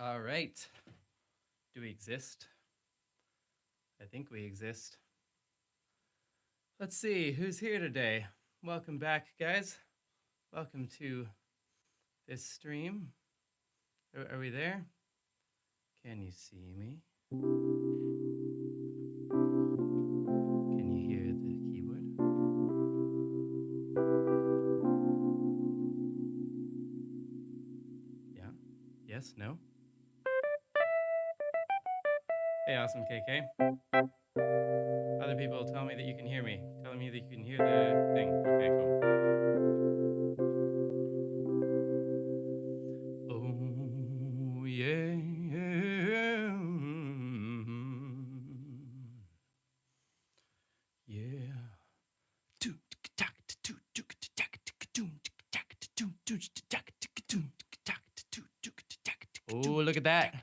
All right. Do we exist? I think we exist. Let's see who's here today. Welcome back, guys. Welcome to this stream. Are we there? Can you see me? Can you hear the keyboard? Yeah? Yes? No? Hey, awesome KK. Other people tell me that you can hear me. Telling me that you can hear the thing. Okay, cool. Oh, yeah. Yeah. Oh, look at that.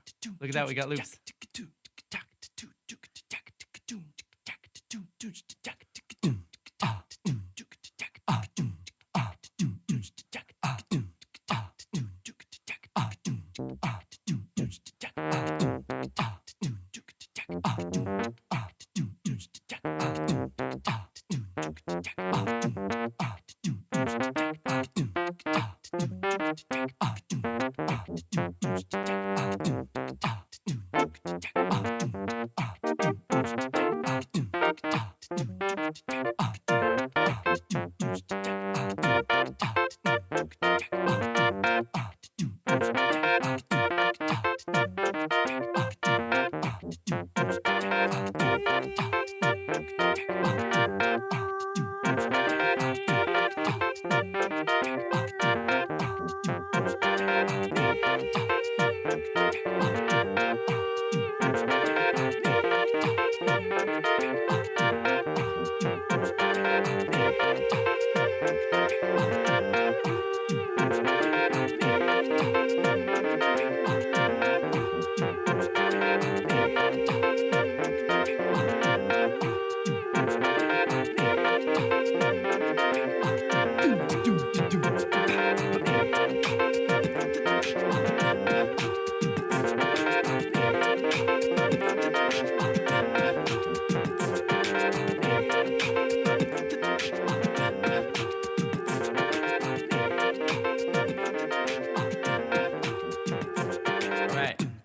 Look at that. We got loops.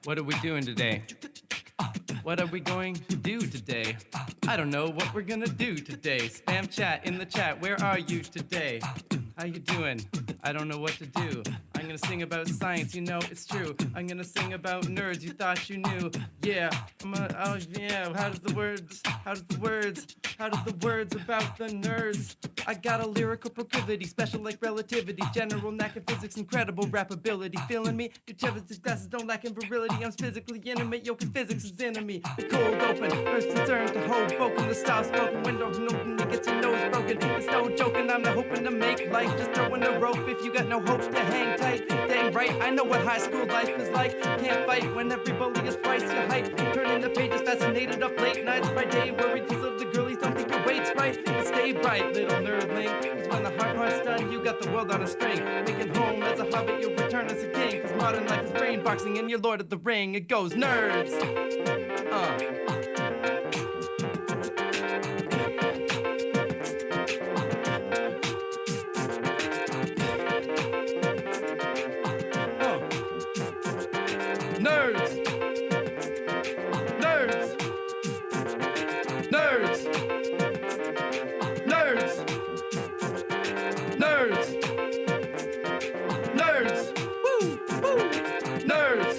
What are we doing today? What are we going to do today? I don't know what we're gonna do today. Spam chat in the chat. Where are you today? How you doing? I don't know what to do. I'm gonna sing about science, you know it's true. I'm gonna sing about nerds you thought you knew. Yeah, oh yeah, how does the words about the nerds? I got a lyrical proclivity, special like relativity, general knack of physics, incredible rap ability. Feeling me? Your Chevitz's glasses don't lack in virility. I'm physically intimate, yo, cause physics is enemy. The cold open, first concern to hold spoken, the style spoken, window open, you get your nose broken. It's no joking, I'm not hoping to make light, just throwing a rope if you got no hope to hang tight. Dang right, I know what high school life is like. Can't fight when every bully is twice your height. Turning the pages, fascinated up late nights by day, worried cause of the girlies don't think your weight's right. But stay bright, little nerdling, cause when the hard part's done, you got the world on a string. Making home as a hobbit, you'll return as a king, cause modern life is brain boxing and you're Lord of the Ring. It goes nerds. Nerds! Nerds! Nerds! Nerds! Nerds! Nerds! Woo! Woo! Nerds!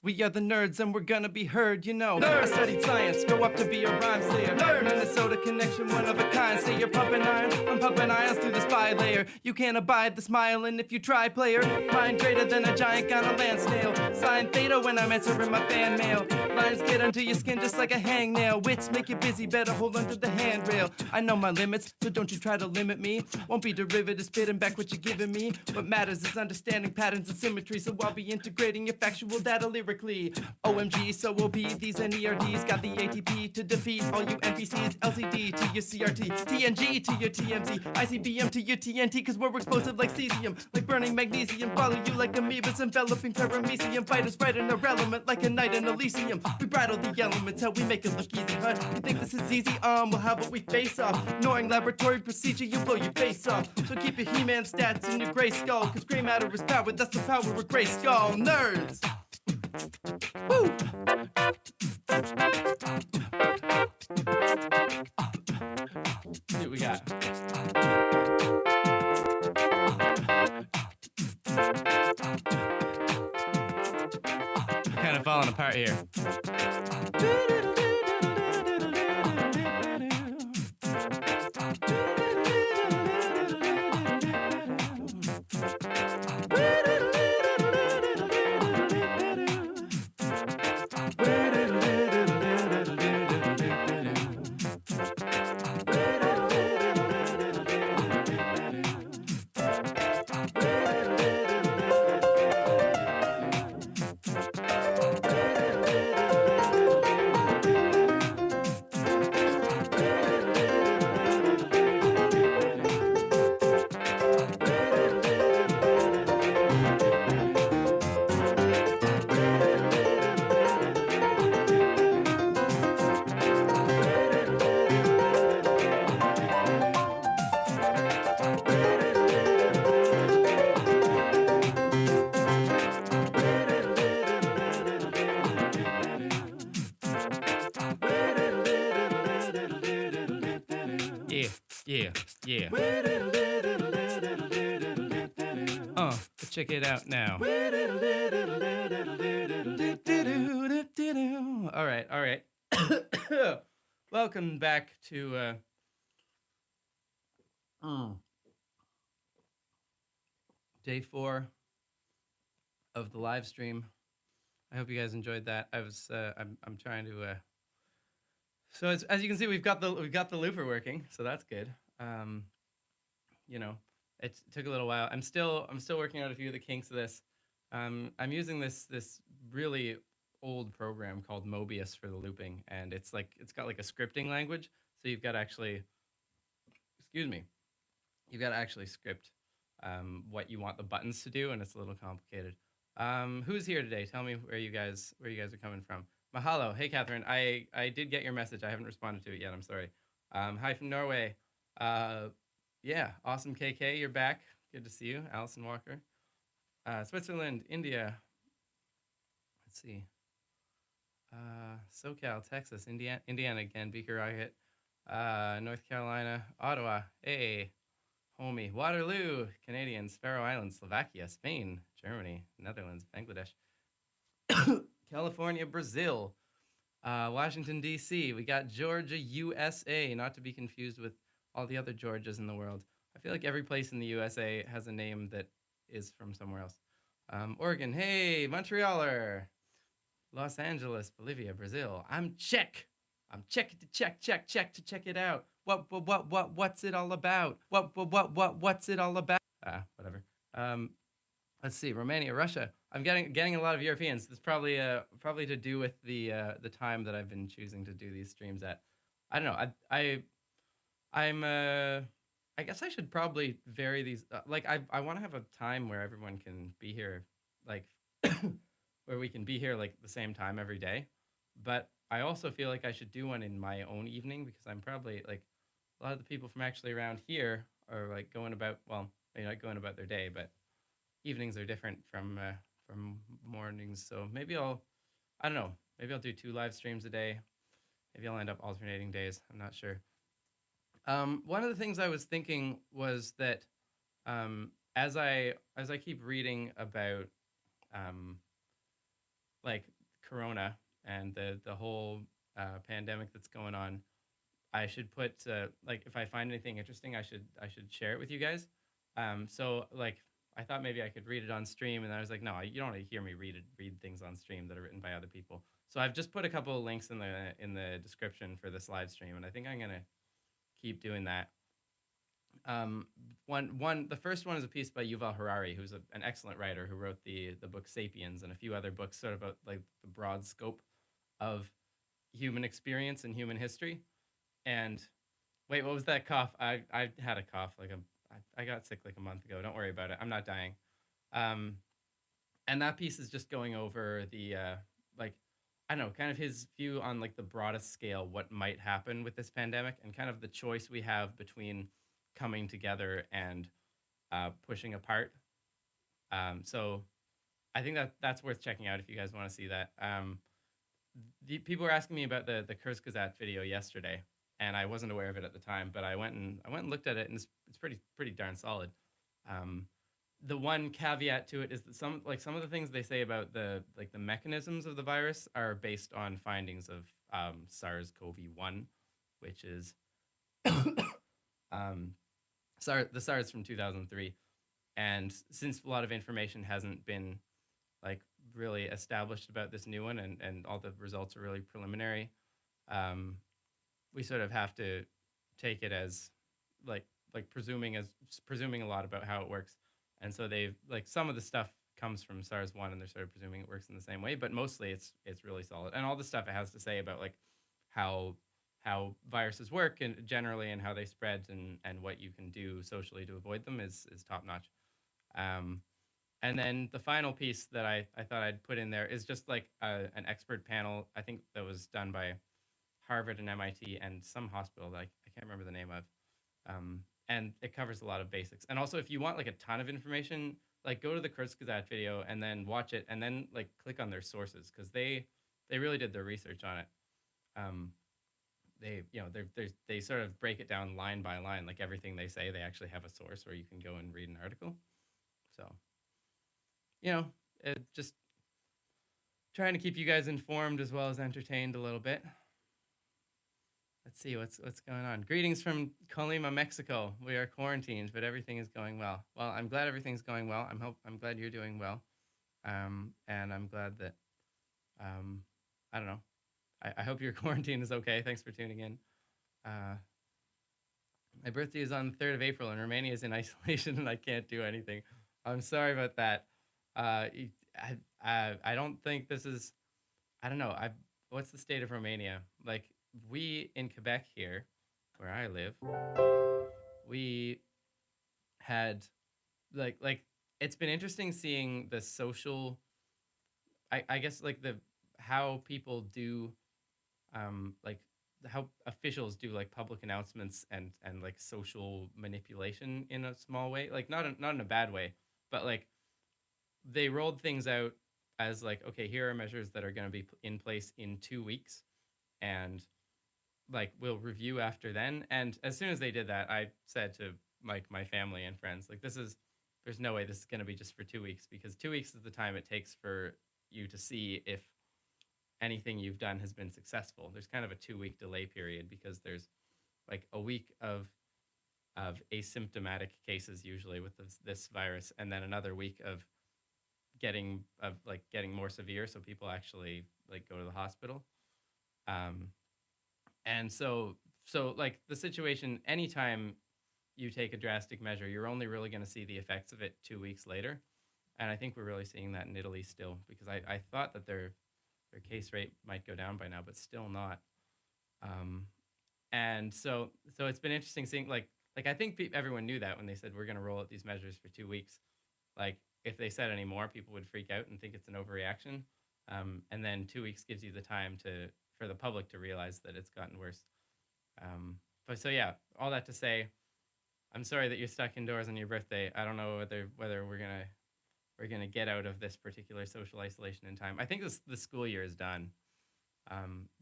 We are the nerds and we're gonna be heard, you know. Nerds. I studied science, grow up to be a rhyme slayer. Nerds. Minnesota connection, one of a kind. Say you're pumping iron, I'm pumping ions through the spy layer. You can't abide the smiling if you try, player. Mind greater than a giant on a land snail. Sign theta when I'm answering my fan mail. Lines get under your skin just like a hangnail. Wits make you busy, better hold onto the handrail. I know my limits, so don't you try to limit me. Won't be derivative, spitting back what you're giving me. What matters is understanding patterns and symmetry, so I'll be integrating your factual data lyrically. OMG, so will be these NERDs. Got the ATP to defeat all you NPCs. LCD to your CRT, TNG to your TMZ, ICBM to your TNT, cause we're explosive like cesium, like burning magnesium. Follow you like amoebas, enveloping paramecium. Fighters right in our element like a night in Elysium. We bridle the elements, how we make it look easy, huh? You think this is easy? Well, how about we face off? Ignoring laboratory procedure, you blow your face off. So keep your He-Man stats in your gray skull, cause gray matter is power, that's the power of gray skull. Nerds! Woo! See what we got. We're kind of falling apart here. Yeah. Check it out now. All right. Welcome back to day 4 of the live stream. I hope you guys enjoyed that. I'm trying to so as you can see, we've got the looper working, so that's good. You know, it took a little while. I'm still working out a few of the kinks of this. I'm using this really old program called Mobius for the looping, and it's got like a scripting language. So you've got to actually, you've got to actually script what you want the buttons to do, and it's a little complicated. Who's here today? Tell me where you guys are coming from. Mahalo. Hey, Catherine. I did get your message. I haven't responded to it yet. I'm sorry. Hi from Norway. Yeah, awesome KK, you're back. Good to see you. Allison Walker. Switzerland, India. Let's see. SoCal, Texas, Indiana again, Beaker Rocket. North Carolina, Ottawa. Hey, homie. Waterloo, Canadians, Faroe Islands, Slovakia, Spain, Germany, Netherlands, Bangladesh. California, Brazil. Washington, D.C. We got Georgia, USA, not to be confused with all the other Georgias in the world. I feel like every place in the USA has a name that is from somewhere else. Oregon, hey, Montrealer. Los Angeles, Bolivia, Brazil. I'm Czech. I'm Czech to check it out. What's it all about? What's it all about? Whatever. Let's see, Romania, Russia. I'm getting a lot of Europeans. This is probably to do with the time that I've been choosing to do these streams at. I don't know. I guess I should probably vary these. I want to have a time where everyone can be here, like where we can be here like the same time every day. But I also feel like I should do one in my own evening, because I'm probably like a lot of the people from actually around here are like going about, well, they're not going about their day, but evenings are different from mornings. So maybe I don't know, maybe I'll do 2 live streams a day. Maybe I'll end up alternating days. I'm not sure. One of the things I was thinking was that as I keep reading about like Corona and the whole pandemic that's going on, I should put like if I find anything interesting, I should share it with you guys. So like I thought maybe I could read it on stream, and I was like, no, you don't want to hear me read things on stream that are written by other people. So I've just put a couple of links in the description for this live stream, and I think I'm gonna keep doing that. Um, the first one is a piece by Yuval Harari, who's an excellent writer who wrote the book *Sapiens* and a few other books, sort of like the broad scope of human experience and human history. And wait, what was that cough? I had a cough I got sick like a month ago. Don't worry about it. I'm not dying. Um, and that piece is just going over the like I don't know, kind of his view on like the broadest scale what might happen with this pandemic and kind of the choice we have between coming together and pushing apart. So I think that's worth checking out if you guys want to see that. The people were asking me about the Kurzgesagt video yesterday, and I wasn't aware of it at the time, but I went and looked at it, and it's pretty darn solid. The one caveat to it is that some of the things they say about the mechanisms of the virus are based on findings of SARS-CoV-1, which is the SARS from 2003. And since a lot of information hasn't been like really established about this new one, and all the results are really preliminary, we sort of have to take it as like presuming a lot about how it works. And so they've like some of the stuff comes from SARS-1, and they're sort of presuming it works in the same way, but mostly it's really solid. And all the stuff it has to say about like how viruses work and generally, and how they spread, and what you can do socially to avoid them is top notch. And then the final piece that I thought I'd put in there is just like an expert panel, I think that was done by Harvard and MIT and some hospital that I can't remember the name of. And it covers a lot of basics. And also, if you want like a ton of information, like go to the Kurzgesagt video and then watch it, and then like click on their sources, because they really did their research on it. They sort of break it down line by line, like everything they say, they actually have a source where you can go and read an article. So, just trying to keep you guys informed as well as entertained a little bit. Let's see what's going on. Greetings from Colima, Mexico. We are quarantined, but everything is going well. Well, I'm glad everything's going well. I'm glad you're doing well. And I'm glad that I don't know. I hope your quarantine is okay. Thanks for tuning in. My birthday is on the 3rd of April, and Romania is in isolation, and I can't do anything. I'm sorry about that. I don't think this is. I don't know. What's the state of Romania? Like, we in Quebec here, where I live, we had like it's been interesting seeing the social. I guess like how people do, like how officials do like public announcements and like social manipulation in a small way, like not in a bad way, but like they rolled things out as like, okay, here are measures that are going to be in place in 2 weeks, and like we'll review after then. And as soon as they did that, I said to like my family and friends, like there's no way this is going to be just for 2 weeks, because 2 weeks is the time it takes for you to see if anything you've done has been successful. There's kind of a 2-week delay period, because there's like a week of asymptomatic cases usually with this virus, and then another week of getting more severe, so people actually like go to the hospital. And so like the situation, anytime you take a drastic measure, you're only really going to see the effects of it 2 weeks later. And I think we're really seeing that in Italy still, because I thought that their case rate might go down by now, but still not. And so it's been interesting seeing like I think everyone knew that when they said we're going to roll out these measures for 2 weeks. Like if they said any more, people would freak out and think it's an overreaction. And then 2 weeks gives you the time for the public to realize that it's gotten worse. But so yeah, all that to say, I'm sorry that you're stuck indoors on your birthday. I don't know whether we're gonna get out of this particular social isolation in time. I think the school year is done.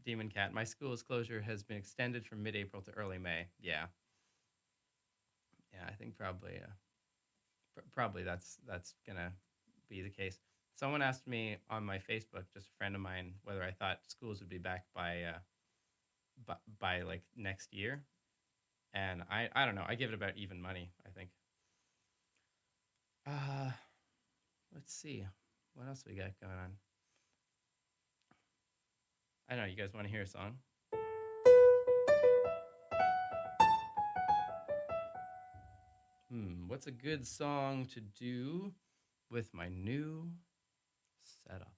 Demon Cat, my school's closure has been extended from mid-April to early May. Yeah, I think probably that's gonna be the case. Someone asked me on my Facebook, just a friend of mine, whether I thought schools would be back by like next year, and I don't know. I give it about even money, I think. Uh, let's see. What else we got going on? I don't know. You guys want to hear a song? What's a good song to do with my new setup?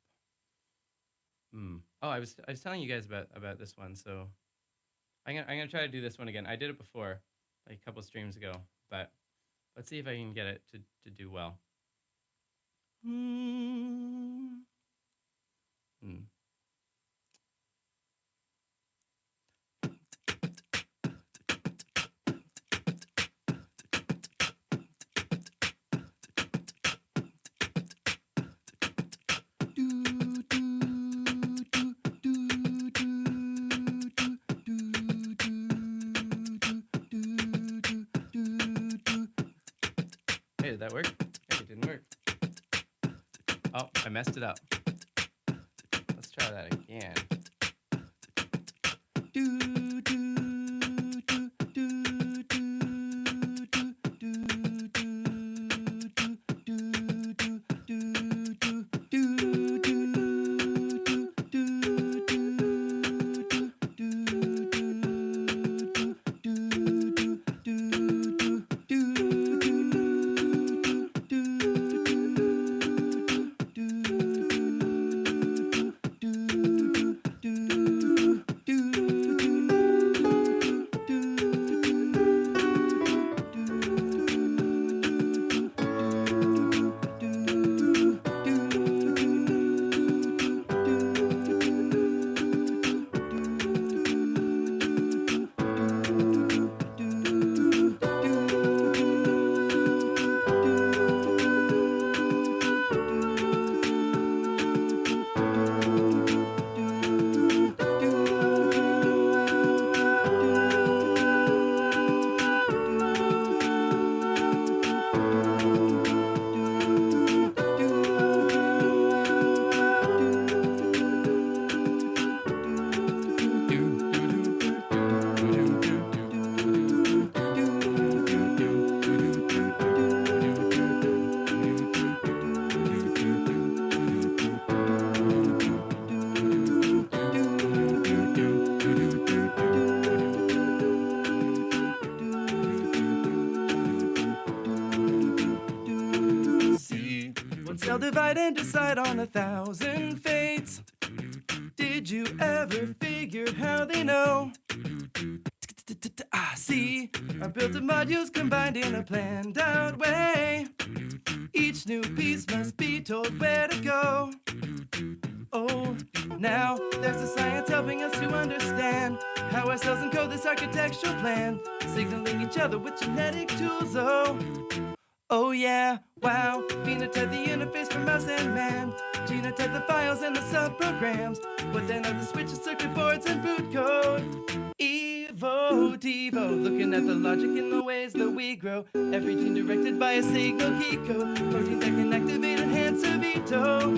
Oh, I was telling you guys about this one, so I'm gonna try to do this one again. I did it before, like a couple streams ago, but let's see if I can get it to do well. Hey, did that work? Hey, it didn't work. Oh, I messed it up. Let's try that again. They'll divide and decide on 1,000 fates. Did you ever figure how they know? See, our built-up modules combined in a planned out way. Each new piece must be told where to go. Oh, now there's a science helping us to understand how our cells encode this architectural plan, signaling each other with genetic tools. Oh yeah, wow, phenotype the interface for mouse and man, genotype the files and the subprograms, but then have the switches, circuit boards, and boot code. Evo, Devo, looking at the logic in the ways that we grow, every gene directed by a signal key code, proteins that can activate enhancer veto.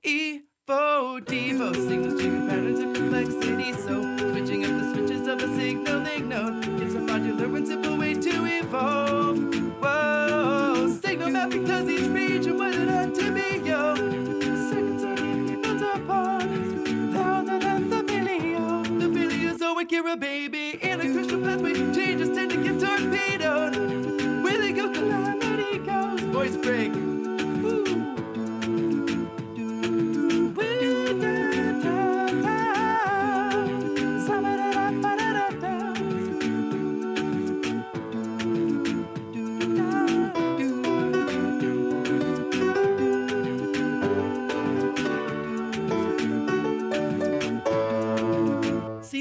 Evo, Devo, signals trigger patterns of complexity, so switching up the switches of a signaling node gives a modular and simple way to evolve. Whoa, signal mapping does each region what it had to be, yo. Circuits are built upon louder than the billion. The Paleozoic era, baby, in a crucial pathway, changes tend to get torpedoed. Where they go, calamity goes. Voice break.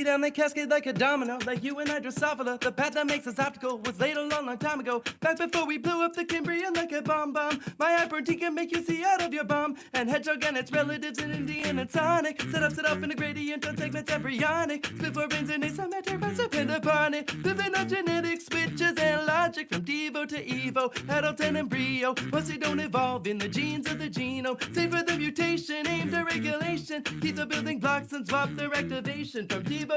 Down they cascade like a domino, like you and Drosophila. The path that makes us optical was laid a long time ago, back before we blew up the Cambrian like a bomb. My hyperteam can make you see out of your bomb. And Hedgehog and its relatives in Indian and Sonic set up in a gradient on segments embryonic. Split four brains and asymmetric must depend upon it. Flipping on genetic switches and logic from Devo to Evo, adult and embryo. Once they don't evolve in the genes of the genome, save for the mutation aimed at regulation. Keep the building blocks and swap their activation from Devo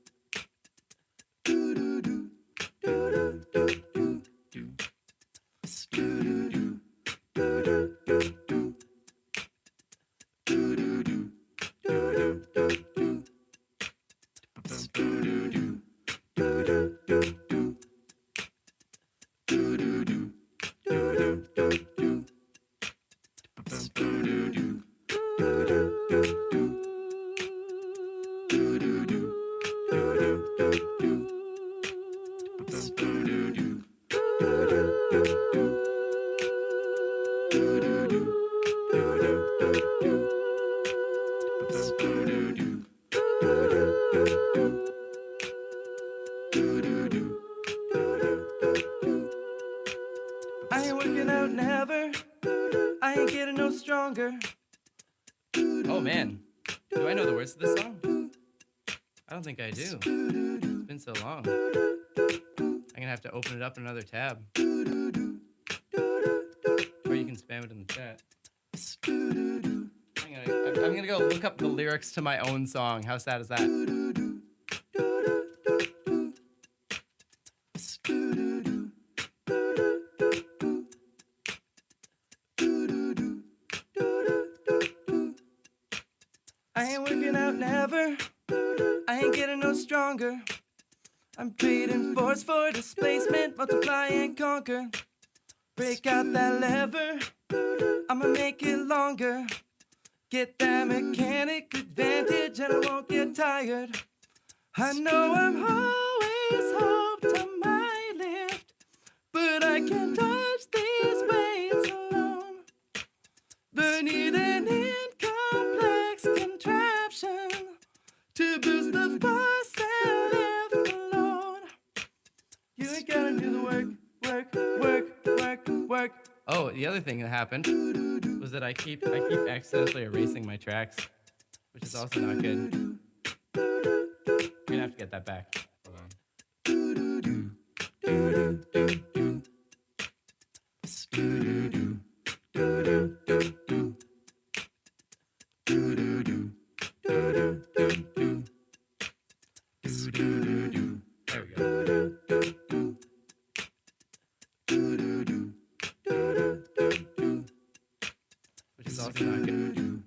I ain't working out never. I ain't getting no stronger. Oh man, do I know the words to this song? I don't think I do. It's been so long. I'm gonna have to open it up in another tab. Or you can spam it in the chat. I'm gonna go look up the lyrics to my own song. How sad is that? I ain't working out never. I ain't getting no stronger. I'm trading force for displacement, multiply and conquer. Break out that lever, I'ma make it longer. Get that mechanic advantage and I won't get tired. I know I'm always hooked to my lift, but I can't touch these weights alone. But need an incomplex contraption to boost the force and lift the load. You ain't gotta do the work. Oh, the other thing that happened was that I keep accidentally erasing my tracks, which is also not good. We're gonna have to get that back. Hold on. There we go. Which is also not good.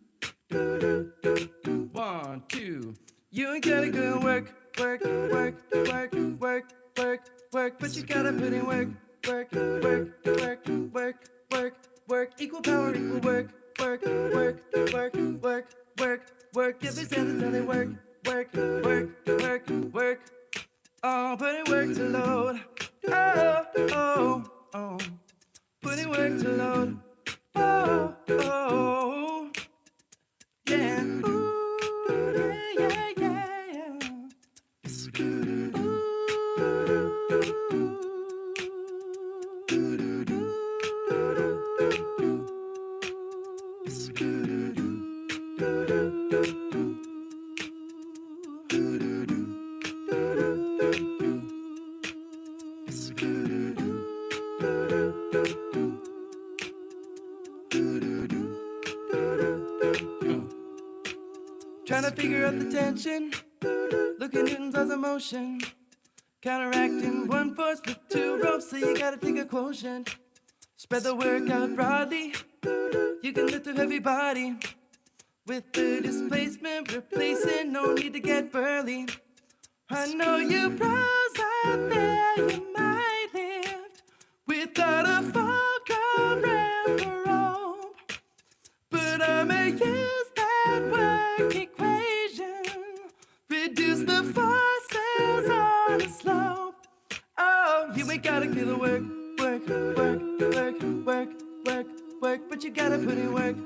1, 2. You ain't gotta go work, but you gotta put in work. Equal power, equal work. Give these hands until they work. Oh, put in work to load. Oh. Put in work to load. Oh. Yeah. Ooh, yeah. Trying to figure out the tension. Look at Newton's laws of motion. Counteracting one force with two ropes, so you gotta take a quotient. Spread the work out broadly. You can lift a heavy body. With the displacement replacing, no need to get burly. I know you pros out there, you might lift without a fulcrum ramp or rope. But I may use that work equation, reduce the forces on the slope. Oh, you ain't gotta kill the work, but you gotta put in work.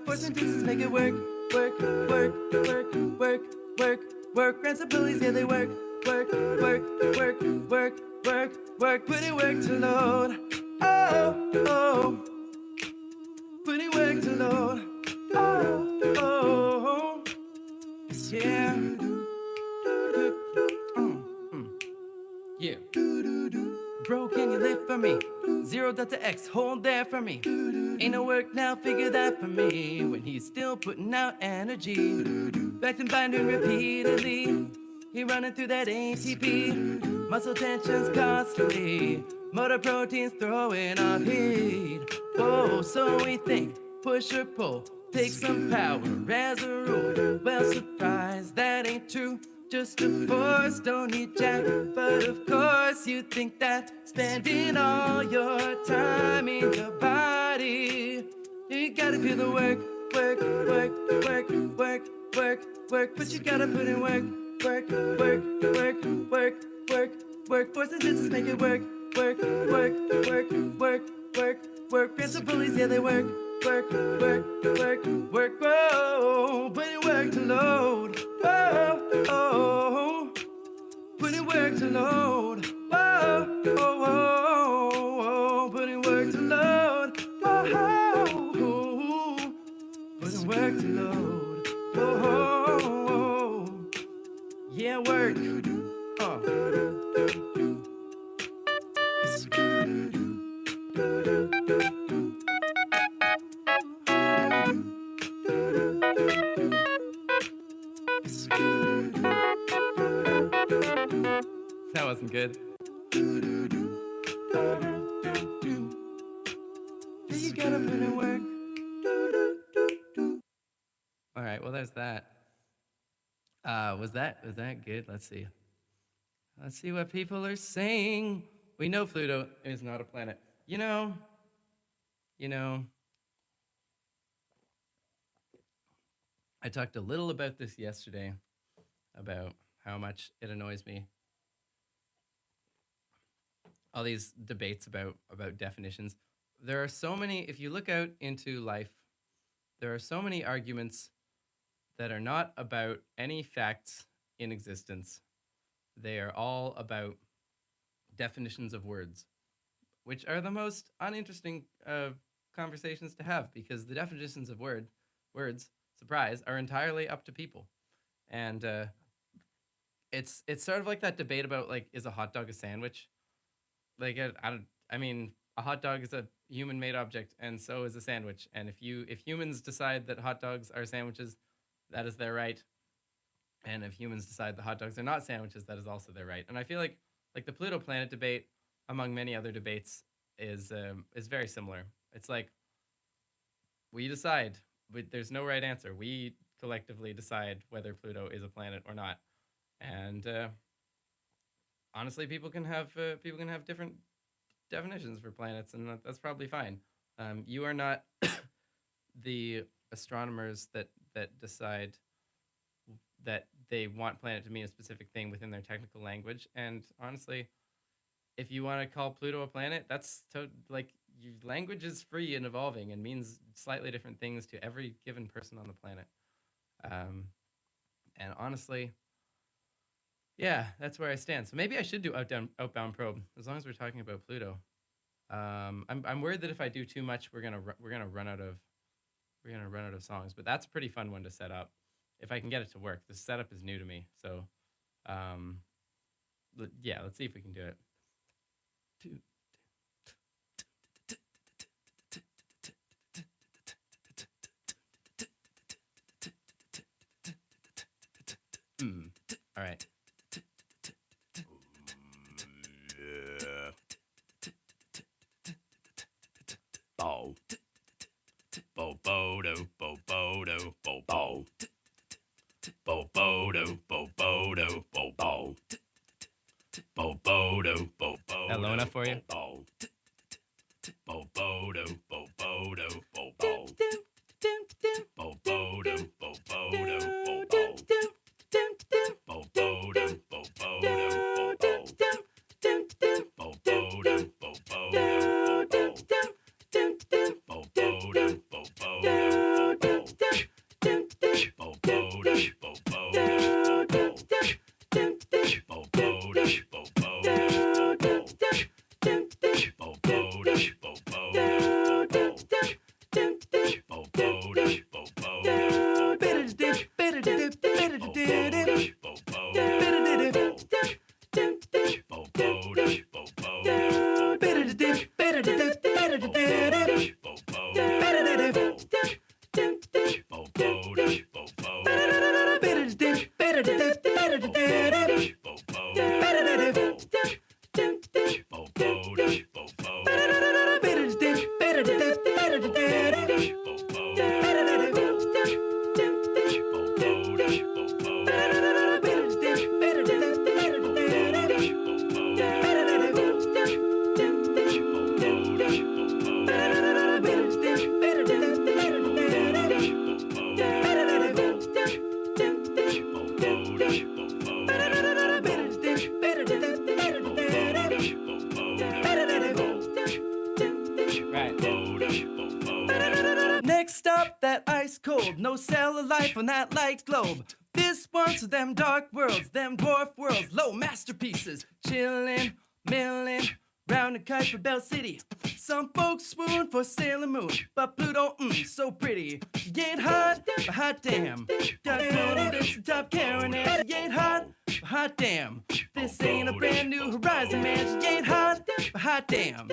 Force and distance make it work. Grants abilities, yeah, they work. Put in work to load. Oh. Put in work to load. Oh. Yeah. Yeah. Bro, can you lift for me? 0 delta X, hold there for me. Ain't no work now, figure that for me. When he's still putting out energy, back and binding repeatedly. He running through that ATP. Muscle tensions constantly. Motor proteins throwing off heat. Oh, so we think, push or pull, take some power as a rule. Well, surprise, that ain't true. Just a force, don't need jack. But of course you think that spending all your time in your body You gotta do the work, work, work, work, work, work, work. But you gotta put in work, work, work, work, work, work, work. Force the business, make it work, work, work, work, work, work, work. Pants and pulleys, yeah, they work, work, work, work, work. Whoa, put in work to load. Whoa, oh, put in work to load. Whoa, oh, oh, oh, put in work to load. Whoa, put in work to load. Whoa, yeah, work. That wasn't good. You gotta put in work. All right, well, there's that. Was that good? Let's see. Let's see what people are saying. We know Pluto is not a planet. You know, I talked a little about this yesterday, about how much it annoys me. All these debates about definitions. There are so many, if you look out into life, there are so many arguments that are not about any facts in existence. They are all about definitions of words, which are the most uninteresting conversations to have, because the definitions of words, surprise, are entirely up to people. And it's sort of like that debate about, like, is a hot dog a sandwich? Like, I mean, a hot dog is a human-made object, and so is a sandwich. And if humans decide that hot dogs are sandwiches, that is their right. And if humans decide that hot dogs are not sandwiches, that is also their right. And I feel like the Pluto planet debate, among many other debates, is very similar. It's like, we decide, but there's no right answer. We collectively decide whether Pluto is a planet or not. And honestly, people can have different definitions for planets, and that's probably fine. You are not the astronomers that decide that they want planet to mean a specific thing within their technical language. And honestly, if you want to call Pluto a planet, that's language is free and evolving and means slightly different things to every given person on the planet. And honestly, yeah, that's where I stand. So maybe I should do Outbound Probe, as long as we're talking about Pluto. I'm worried that if I do too much, we're gonna run out of songs. But that's a pretty fun one to set up, if I can get it to work. The setup is new to me, so yeah, let's see if we can do it. All right. Bo. Bo bodo, bo bodo, bo bo. Bo bodo, bo bodo, bo bo. Bo bodo, bo bodo. That low enough for you? Bo bodo, bo bodo, bo bo. Bo bodo, bo bodo, bo bo. Bo bodo, bo bodo, bo bo. Bo bodo, bo bodo, bo bo. Bo bodo, bo bodo, bo bo. Bo bodo, bo bodo, bo stop that ice cold. No cell of life on that light globe. This one's for them dark worlds, them dwarf worlds, low masterpieces. Chillin', millin', round the Kuiper Belt City. Some folks swoon for Sailor Moon, but Pluto, so pretty. She ain't hot, but hot damn. Got cool lips and top Karen, and she ain't hot, but hot damn. This ain't a brand new horizon, man. She ain't hot, but hot damn.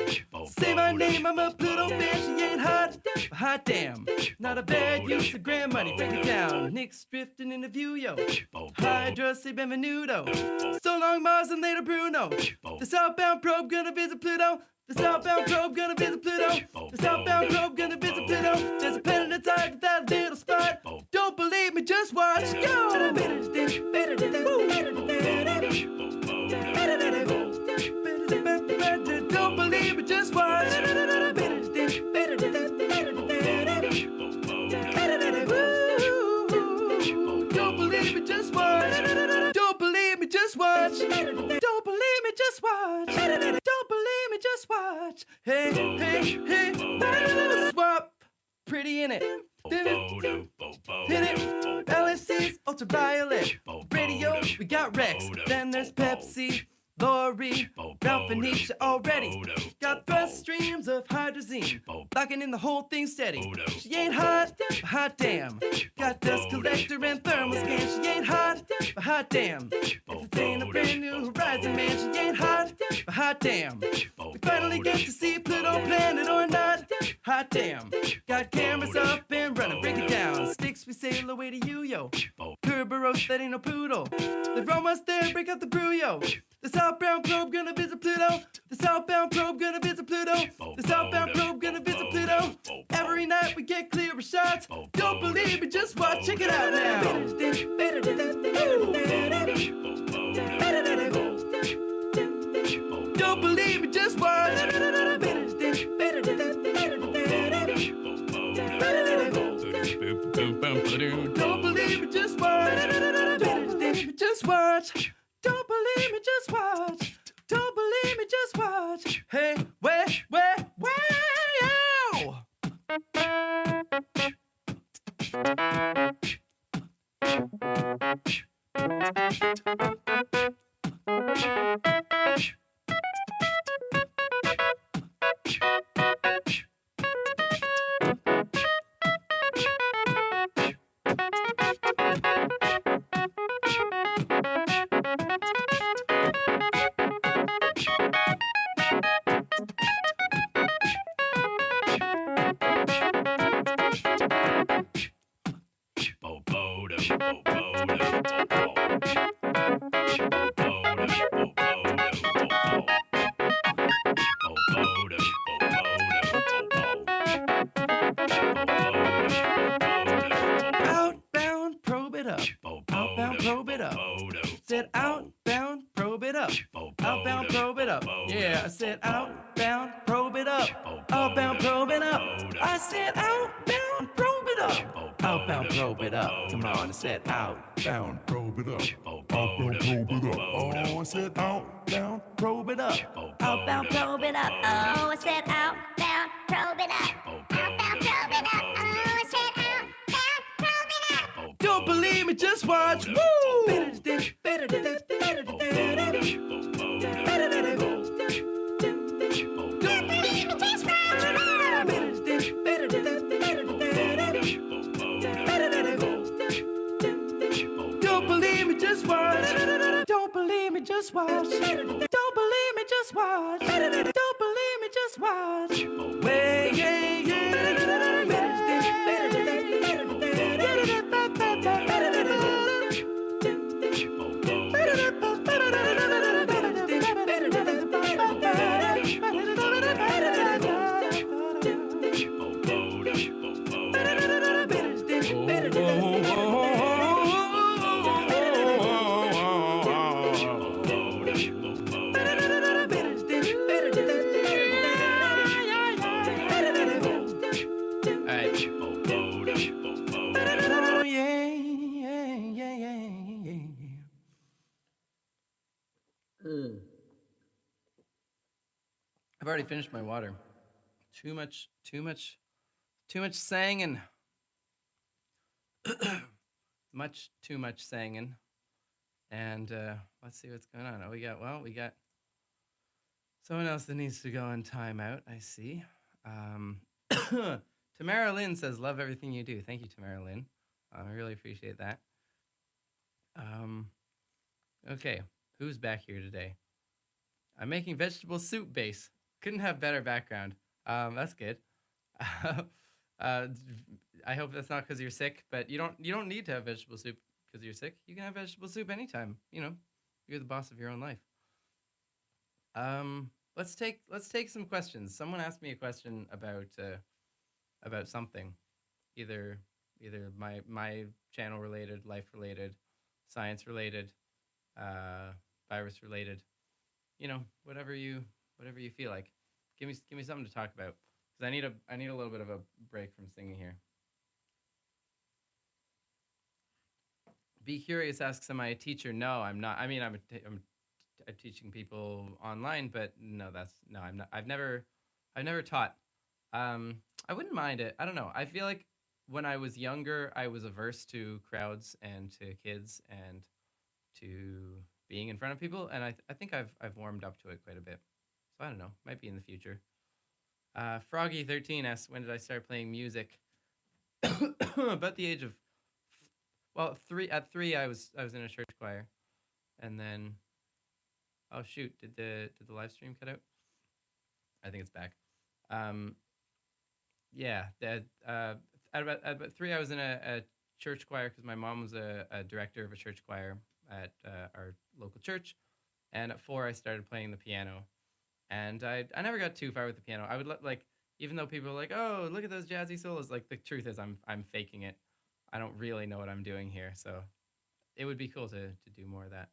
Say my name, I'm a Pluto fan. She ain't hot, but hot damn. Not a bad use of grand money, break it down. Nick's drifting in the view, yo. Hydra, say benvenuto. So long, Mars, and later Bruno. The southbound probe gonna visit Pluto. The southbound probe gonna visit Pluto. The southbound probe gonna visit Pluto. There's a planet inside that little spot. Don't believe me, just watch. Go! Don't believe me, just watch. Don't believe me, just watch. Don't believe me, just watch. Don't believe me, just watch. Don't believe me, just watch. Hey, hey, hey. Swap. Pretty in it. Hit it. LSC's ultraviolet. Radio, we got Rex. Then there's Pepsi. Lori, Ralph and Nisha already got thrust streams of hydrazine, locking in the whole thing steady. She ain't hot, but hot damn. Got dust collector and thermal scan. She ain't hot, but hot damn. If it ain't a brand new horizon, man, she ain't hot, but hot damn. We finally get to see Pluto, planet or not. Hot damn. Got cameras up and running, break it down. Sticks we sail away to you, yo. Kerberos, that ain't no poodle. They're almost there, break out the brew, yo. The southbound probe gonna visit Pluto. The southbound probe gonna visit Pluto. The southbound probe gonna visit Pluto. Every night we get clearer shots. Don't believe me, just watch. Check it out now. Don't believe me, just watch. Don't believe me, just watch. Don't believe me, just watch. Don't believe me, just watch. Don't believe me, just watch. Hey, where, yo! Outbound, probe it up. Outbound, probe it up. Said outbound, probe it up. Outbound, probe it up. Yeah, I said outbound, probe it up. Outbound, probe it up. I said outbound, probe it up. Outbound, probe it up. Come on, I said outbound, Probe it up. Outbound, probe it up. Oh, I said outbound. probe it up. Outbound, probe it up. Oh, I said outbound, probe it up. Outbound, probe it up. Oh, I said outbound, probe it up. Don't believe me, just watch. Woo! Don't believe me, just watch. Don't believe me, just watch. Don't believe me, just watch. Don't believe me, just watch. Don't believe me, just watch. Way, yeah, I've already finished my water. Too much singing. much too much singing. And let's see what's going on. Oh, we got someone else that needs to go on timeout. I see. Tamara Lynn says, "Love everything you do." Thank you, Tamara Lynn. I really appreciate that. Okay, who's back here today? I'm making vegetable soup base. Couldn't have better background. That's good. I hope that's not because you're sick, but you don't need to have vegetable soup because you're sick. You can have vegetable soup anytime. You're the boss of your own life. Let's take some questions. Someone asked me a question about something, either my channel related, life related, science related, virus related. Whatever you feel like. Give me something to talk about, because I need a little bit of a break from singing here. Be curious asks, am I a teacher? No, I'm not. I mean, I'm teaching people online, but no, I'm not. I've never taught. I wouldn't mind it. I don't know. I feel like when I was younger, I was averse to crowds and to kids and to being in front of people, and I think I've warmed up to it quite a bit. So I don't know. Might be in the future. Froggy13 asks, when did I start playing music? About the age of, well, 3. At 3, I was in a church choir, and then, oh shoot, did the live stream cut out? I think it's back. Yeah, at about 3, I was in a church choir because my mom was a director of a church choir at our local church, and at 4, I started playing the piano. And I never got too far with the piano. I would even though people are like, "Oh, look at those jazzy solos," like, the truth is I'm faking it. I don't really know what I'm doing here, so it would be cool to do more of that.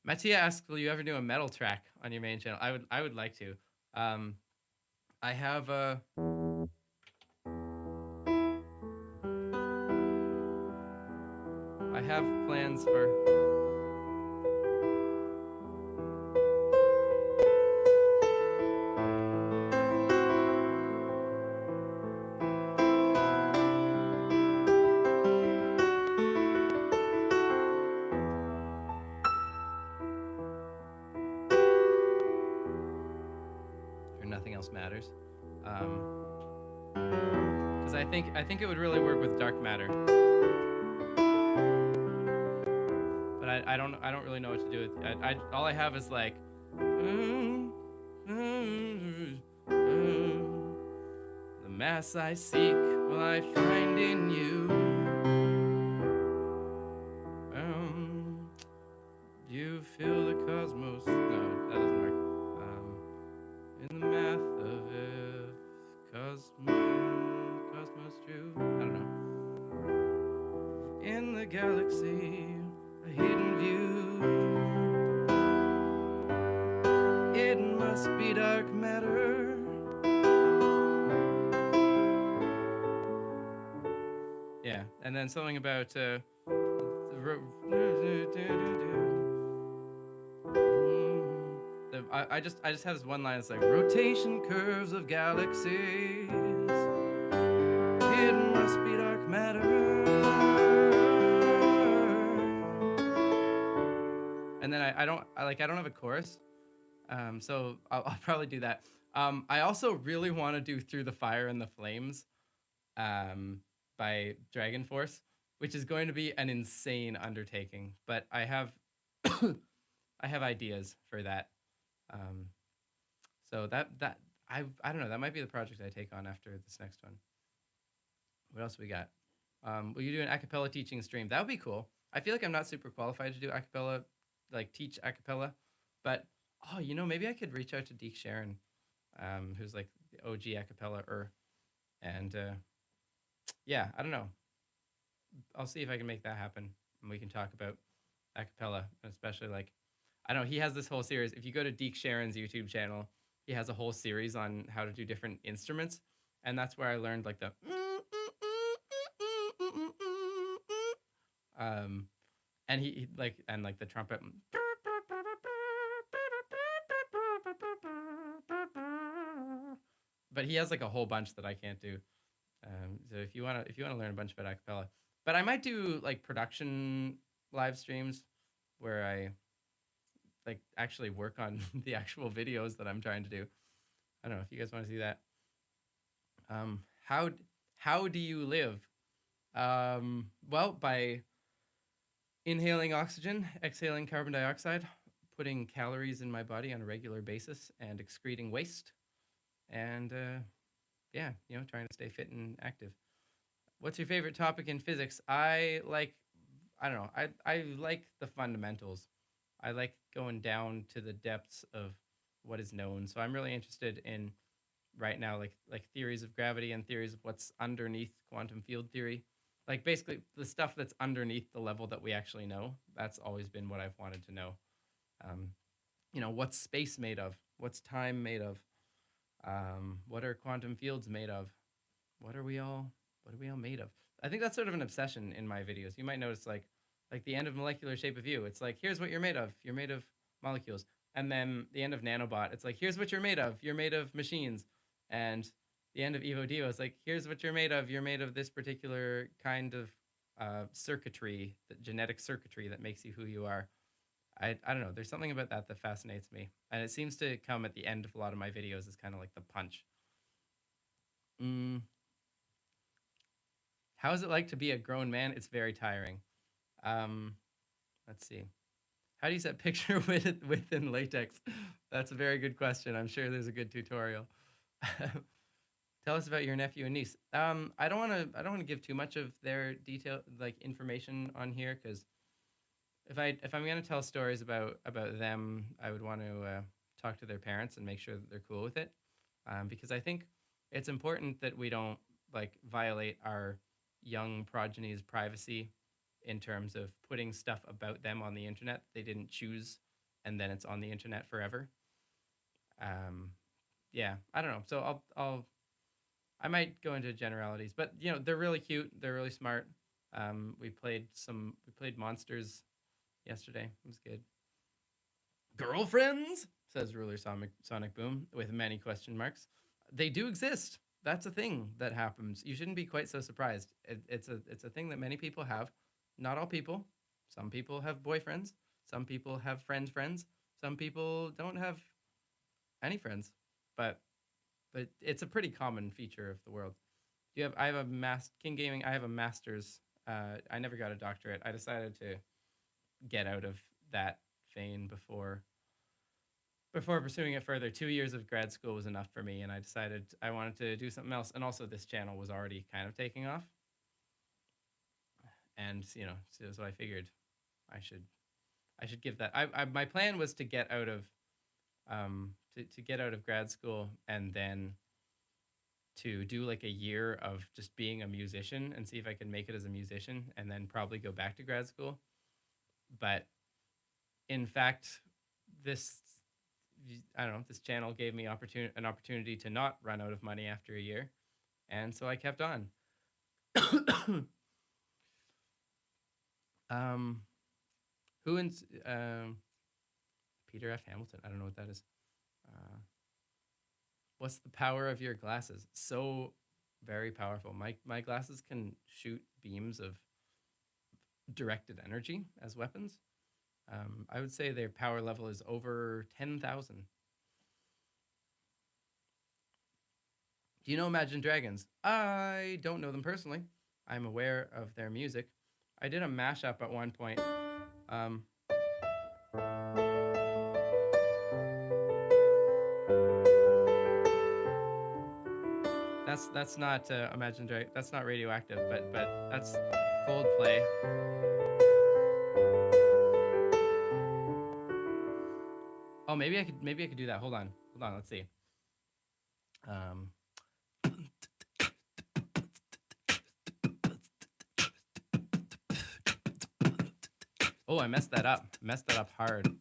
Mattia asks, "Will you ever do a metal track on your main channel?" I would like to. I have plans for. Nothing else matters, because I think it would really work with dark matter, but I don't really know what to do with it. All I have is like, the mass I seek will I find in you. You feel the cosmos. No, that doesn't work. In the math of if cosmos true. I don't know. In the galaxy, a hidden view. It must be dark matter. Yeah, and then something about I just have this one line that's like, rotation curves of galaxies. It must be dark matter. And then I don't have a chorus, so I'll probably do that. I also really want to do Through the Fire and the Flames, by Dragon Force, which is going to be an insane undertaking, but I have I have ideas for that. So that I don't know, that might be the project I take on after this next one. What else we got? Will you do an a cappella teaching stream? That would be cool. I feel like I'm not super qualified to do a cappella, like teach a cappella, but maybe I could reach out to Deke Sharon, who's like the OG a cappella, and yeah, I don't know. I'll see if I can make that happen, and we can talk about a cappella, especially like, I don't know, he has this whole series. If you go to Deke Sharon's YouTube channel, he has a whole series on how to do different instruments, and that's where I learned like the and he like the trumpet. But he has like a whole bunch that I can't do. So if you wanna learn a bunch about a cappella, But I might do like production live streams where I like actually work on the actual videos that I'm trying to do. I don't know if you guys want to see that. Um, how how do you live? Well, by inhaling oxygen, exhaling carbon dioxide, putting calories in my body on a regular basis, and excreting waste, and yeah, trying to stay fit and active. What's your favorite topic in physics? I don't know. I like the fundamentals. I like going down to the depths of what is known. So I'm really interested in right now like theories of gravity and theories of what's underneath quantum field theory. Like basically the stuff that's underneath the level that we actually know. That's always been what I've wanted to know. Um, what's space made of? What's time made of? What are quantum fields made of? What are we all made of? I think that's sort of an obsession in my videos. You might notice like the end of Molecular Shape of You. It's like, here's what you're made of. You're made of molecules. And then the end of Nanobot, it's like, here's what you're made of. You're made of machines. And the end of Evo Devo, it's like, here's what you're made of. You're made of this particular kind of circuitry, the genetic circuitry that makes you who you are. I don't know. There's something about that that fascinates me. And it seems to come at the end of a lot of my videos as kind of like the punch. How is it like to be a grown man? It's very tiring. Let's see. How do you set picture width in latex? That's a very good question. I'm sure there's a good tutorial. Tell us about your nephew and niece. I don't want to give too much of their detail, like information on here, because if I'm gonna tell stories about them, I would want to talk to their parents and make sure that they're cool with it, because I think it's important that we don't like violate our young progeny's privacy in terms of putting stuff about them on the internet they didn't choose, and then it's on the internet forever. Yeah, I don't know. So I might go into generalities, but they're really cute. They're really smart. We played Monsters yesterday. It was good. Girlfriends, says Ruler Sonic Boom with many question marks. They do exist. That's a thing that happens. You shouldn't be quite so surprised. It's a thing that many people have. Not all people. Some people have boyfriends. Some people have friends. Some people don't have any friends. But it's a pretty common feature of the world. I have a King Gaming. I have a master's. I never got a doctorate. I decided to get out of that vein before pursuing it further. 2 years of grad school was enough for me, and I decided I wanted to do something else. And also, this channel was already kind of taking off, and so I figured I should give that. My plan was to get out of to get out of grad school and then to do like a year of just being a musician and see if I could make it as a musician, and then probably go back to grad school. But in fact, this channel gave me an opportunity to not run out of money after a year, and so I kept on. Peter F. Hamilton. I don't know what that is. What's the power of your glasses? So very powerful. My glasses can shoot beams of directed energy as weapons. I would say their power level is over 10,000. Do you know Imagine Dragons? I don't know them personally. I'm aware of their music. I did a mashup at one point. That's not Imagine Dragons. That's not Radioactive, but that's Coldplay. Oh, maybe I could do that. Hold on. Let's see. Oh, I messed that up. Messed that up hard.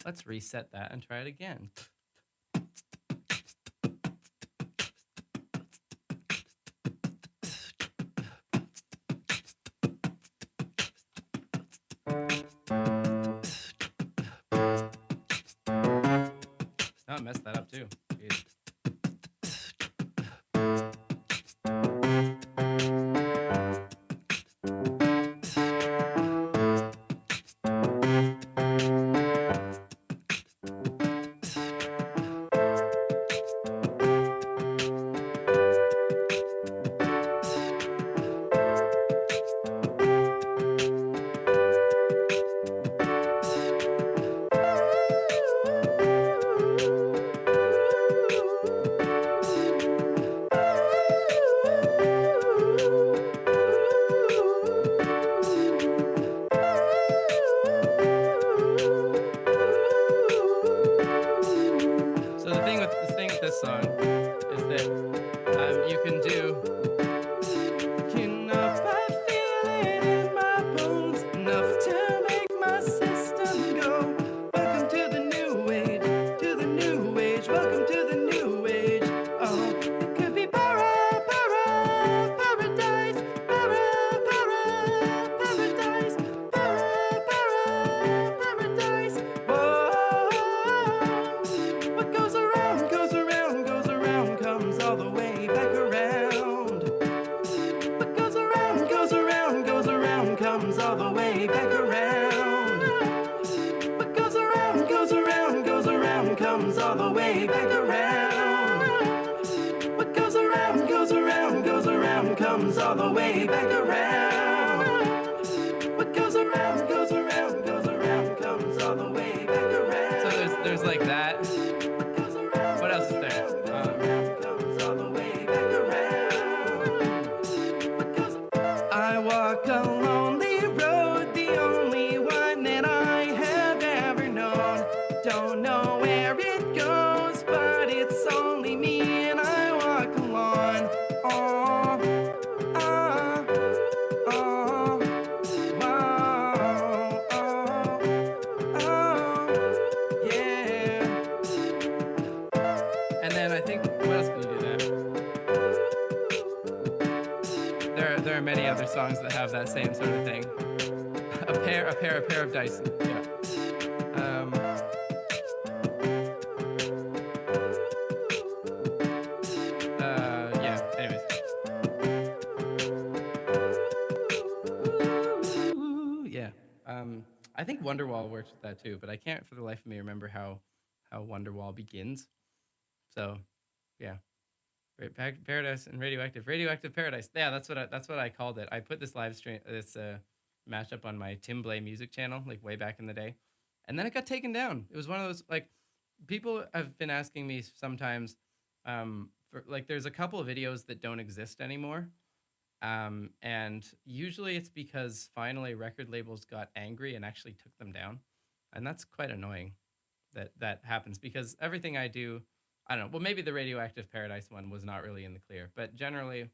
Let's reset that and try it again. Oh, I messed that up too. Jeez. all the way back around. What goes around, goes around, goes around, comes all the way back around. What goes around, goes around, goes around, comes all the way back around. What goes around, goes around, goes around, comes all the way back around. So there's like that. What else is there? Comes all the way back around. I walk a lonely road, the only one that I have ever known. Don't know where it goes, but it's only me and I walk alone. Oh, oh, oh, whoa, oh, oh, yeah. And then I think, what else can you do there? There are many other songs that have that same sort of thing. A pair of dice. Yeah. Yeah. Anyways. Ooh, yeah. I think Wonderwall works with that too, but I can't for the life of me remember how Wonderwall begins. So, yeah. Paradise and Radioactive Paradise. Yeah, that's what I called it. I put this live stream, this mashup on my Tim Blay music channel, like way back in the day, and then it got taken down. It was one of those, like, people have been asking me sometimes, for like, there's a couple of videos that don't exist anymore, and usually it's because finally record labels got angry and actually took them down, and that's quite annoying that happens, because everything I do, I don't know. Well, maybe the Radioactive Paradise one was not really in the clear, but generally,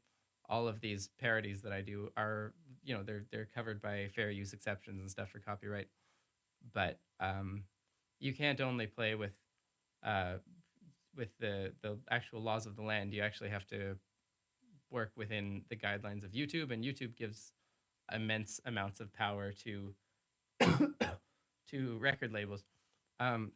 all of these parodies that I do are, they're covered by fair use exceptions and stuff for copyright. But you can't only play with the actual laws of the land. You actually have to work within the guidelines of YouTube, and YouTube gives immense amounts of power to to record labels. So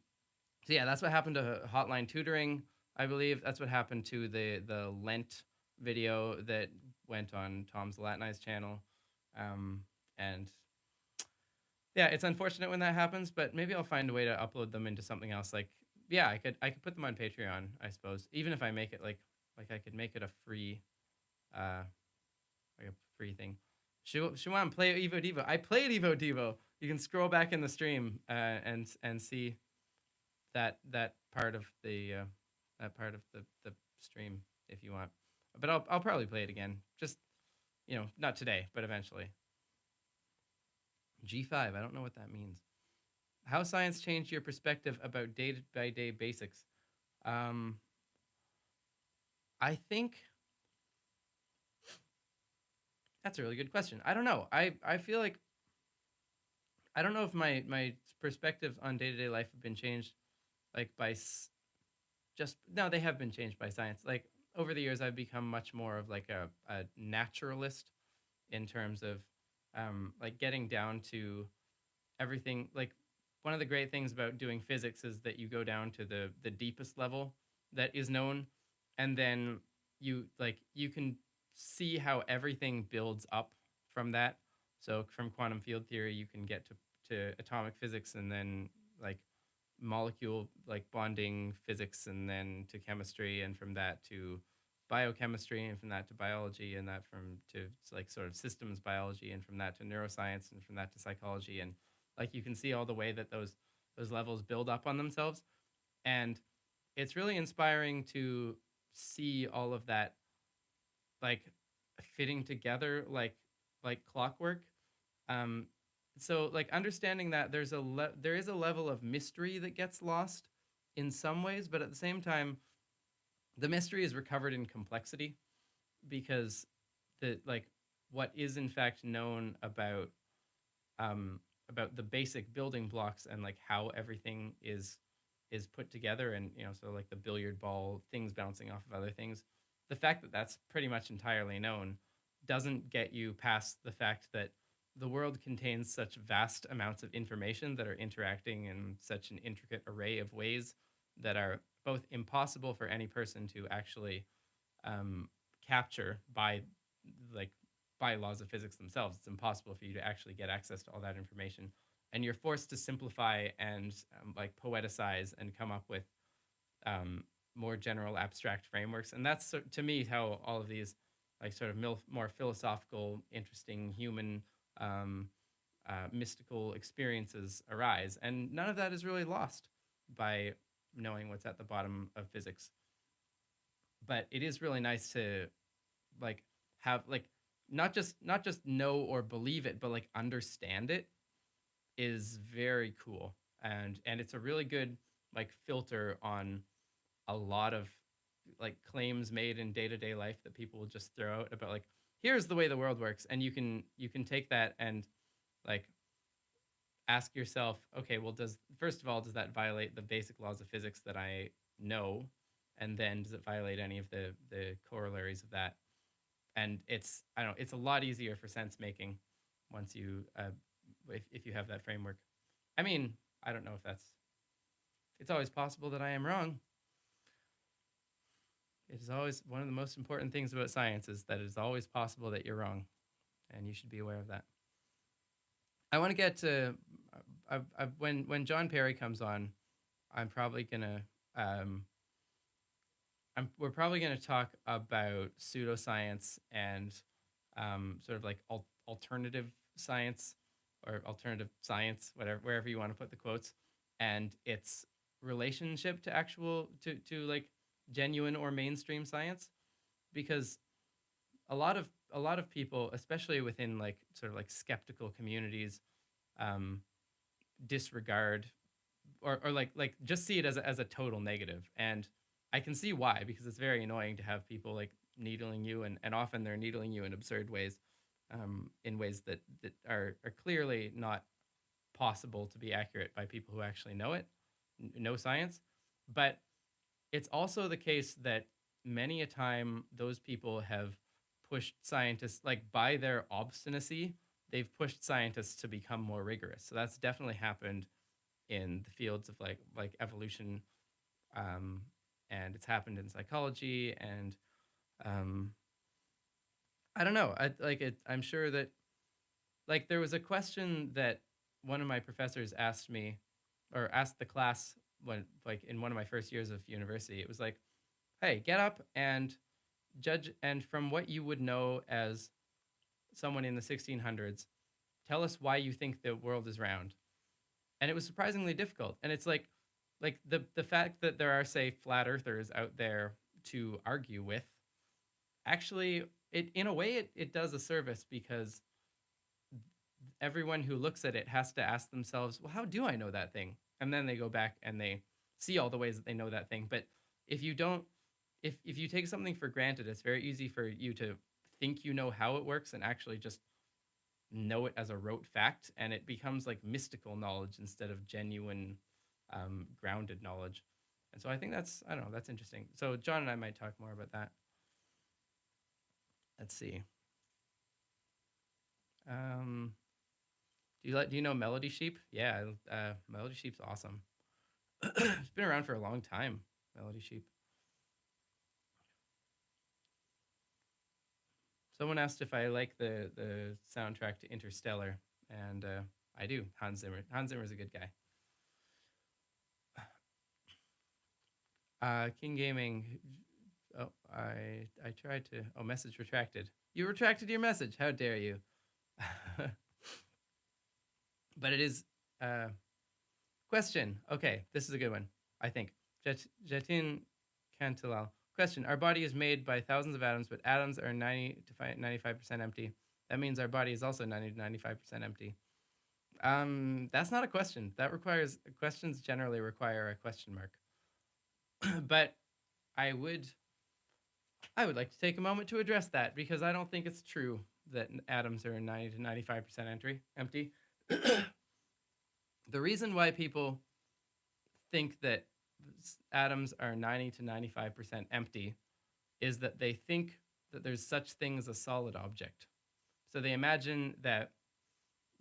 yeah, that's what happened to Hotline Tutoring, I believe. That's what happened to the Lent video that went on Tom's Latinized channel. And yeah, it's unfortunate when that happens, but maybe I'll find a way to upload them into something else. Like, yeah, I could put them on Patreon, I suppose. Even if I make it like I could make it a free like a free thing. Shuan, play Evo Devo. I played Evo Devo. You can scroll back in the stream and see that part of the stream if you want, but I'll probably play it again. Just not today, but eventually. G5. I don't know what that means. How science changed your perspective about day-by-day basics? I think that's a really good question. I don't know. I feel like I don't know if my perspectives on day-to-day life have been changed like by no, they have been changed by science. Like over the years, I've become much more of like a naturalist in terms of like getting down to everything. Like one of the great things about doing physics is that you go down to the deepest level that is known, and then you can see how everything builds up from that. So from quantum field theory, you can get to atomic physics, and then like molecule like bonding physics, and then to chemistry, and from that to biochemistry, and from that to biology, and that from to like sort of systems biology, and from that to neuroscience, and from that to psychology. And like you can see all the way that those levels build up on themselves, and it's really inspiring to see all of that like fitting together like clockwork. So like understanding that there is a level of mystery that gets lost in some ways, but at the same time, the mystery is recovered in complexity, because what is in fact known about the basic building blocks and like how everything is put together, and so like the billiard ball, things bouncing off of other things, the fact that that's pretty much entirely known doesn't get you past the fact that the world contains such vast amounts of information that are interacting in such an intricate array of ways that are both impossible for any person to actually capture by like by laws of physics themselves. It's impossible for you to actually get access to all that information, and you're forced to simplify and like poeticize and come up with um, more general abstract frameworks. And that's to me how all of these like sort of more philosophical, interesting human um, mystical experiences arise. And none of that is really lost by knowing what's at the bottom of physics. But it is really nice to like have like not just know or believe it, but like understand it is very cool. And it's a really good like filter on a lot of like claims made in day-to-day life that people will just throw out about like here's the way the world works, and you can take that and like ask yourself, okay, well, does first of all, does that violate the basic laws of physics that I know? And then does it violate any of the corollaries of that? And it's I don't know, it's a lot easier for sense making once you if you have that framework. I mean, I don't know if that's it's always possible that I am wrong. It is always one of the most important things about science is that it is always possible that you're wrong, and you should be aware of that. I want to get to when John Perry comes on, I'm probably gonna we're probably gonna talk about pseudoscience and sort of like alternative science or alternative science, whatever wherever you want to put the quotes, and its relationship to actual to like genuine or mainstream science, because a lot of people, especially within like sort of like skeptical communities, um, disregard or like just see it as a total negative. And I can see why, because it's very annoying to have people like needling you, and often they're needling you in absurd ways, in ways that are clearly not possible to be accurate by people who actually know it, know science. But it's also the case that many a time those people have pushed scientists, like by their obstinacy, they've pushed scientists to become more rigorous. So that's definitely happened in the fields of like evolution, um, and it's happened in psychology, and um, I don't know. I like it. I'm sure that like there was a question that one of my professors asked me, or asked the class when like in one of my first years of university. It was like, hey, get up and judge, and from what you would know as someone in the 1600s, tell us why you think the world is round. And it was surprisingly difficult. And it's like the fact that there are, say, flat earthers out there to argue with, actually it in a way it does a service, because everyone who looks at it has to ask themselves, well, how do I know that thing? And then they go back and they see all the ways that they know that thing. But if you don't, if you take something for granted, it's very easy for you to think you know how it works and actually just know it as a rote fact, and it becomes like mystical knowledge instead of genuine, grounded knowledge. And so I think that's, I don't know, that's interesting. So John and I might talk more about that. Let's see. Do you know Melody Sheep? Yeah, Melody Sheep's awesome. It's been around for a long time. Melody Sheep. Someone asked if I like the soundtrack to Interstellar, and I do. Hans Zimmer. Hans Zimmer's a good guy. King Gaming. Oh, I tried to. Oh, message retracted. You retracted your message. How dare you? But it is question. Okay, this is a good one, I think. Jatin Cantilal. Question: our body is made by thousands of atoms, but atoms are 90 to 95% empty. That means our body is also 90 to 95% empty. That's not a question. That requires questions generally require a question mark. But I would like to take a moment to address that, because I don't think it's true that atoms are 90 to 95% empty. The reason why people think that atoms are 90 to 95% empty is that they think that there's such thing as a solid object. So they imagine that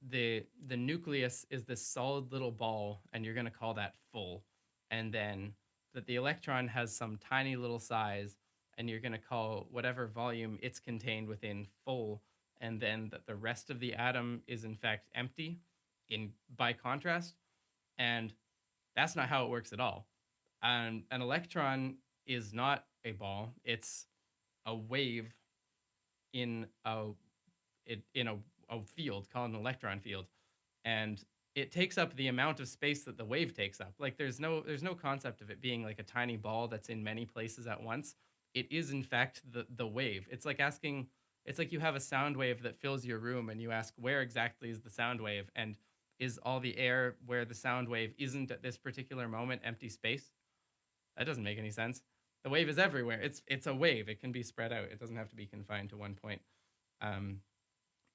the nucleus is this solid little ball, and you're going to call that full, and then that the electron has some tiny little size, and you're going to call whatever volume it's contained within full, and then that the rest of the atom is in fact empty in by contrast. And that's not how it works at all. An electron is not a ball, it's a wave in a field called an electron field, and it takes up the amount of space that the wave takes up. Like there's no concept of it being like a tiny ball that's in many places at once. It is in fact the wave. It's like you have a sound wave that fills your room and you ask where exactly is the sound wave, and is all the air where the sound wave isn't at this particular moment empty space? That doesn't make any sense. The wave is everywhere. It's a wave. It can be spread out. It doesn't have to be confined to one point. Um,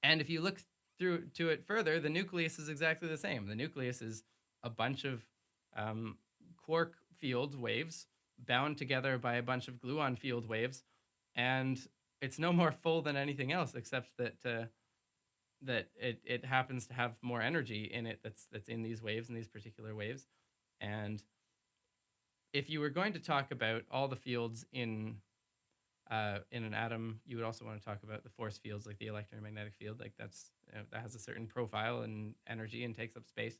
and if you look through to it further, the nucleus is exactly the same. The nucleus is a bunch of quark field waves bound together by a bunch of gluon field waves, and it's no more full than anything else, except that it happens to have more energy in it that's in these waves, in these particular waves. And if you were going to talk about all the fields in an atom, you would also want to talk about the force fields, like the electromagnetic field. Like that has a certain profile and energy and takes up space.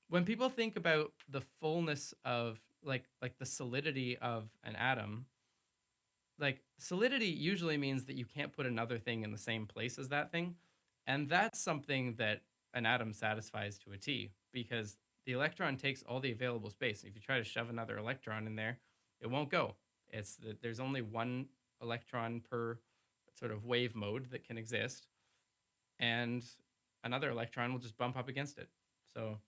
When people think about the fullness of like the solidity of an atom, like solidity usually means that you can't put another thing in the same place as that thing, and that's something that an atom satisfies to a T, because the electron takes all the available space. If you try to shove another electron in there, it won't go. It's that there's only one electron per sort of wave mode that can exist, and another electron will just bump up against it. So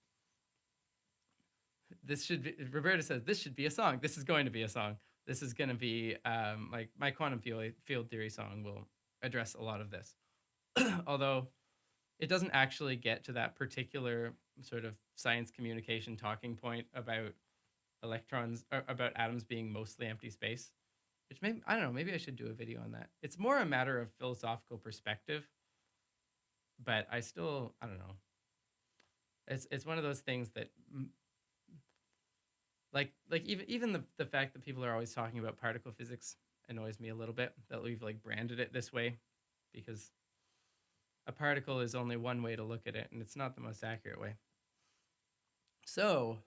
Roberta says this should be a song. This is going to be a song. This is going to be like my quantum field theory song will address a lot of this. Although it doesn't actually get to that particular sort of science communication talking point about electrons, or about atoms being mostly empty space, which maybe, I don't know, maybe I should do a video on that. It's more a matter of philosophical perspective, but I don't know. It's one of those things that like even the fact that people are always talking about particle physics annoys me a little bit, that we've like branded it this way, because a particle is only one way to look at it, and it's not the most accurate way. So,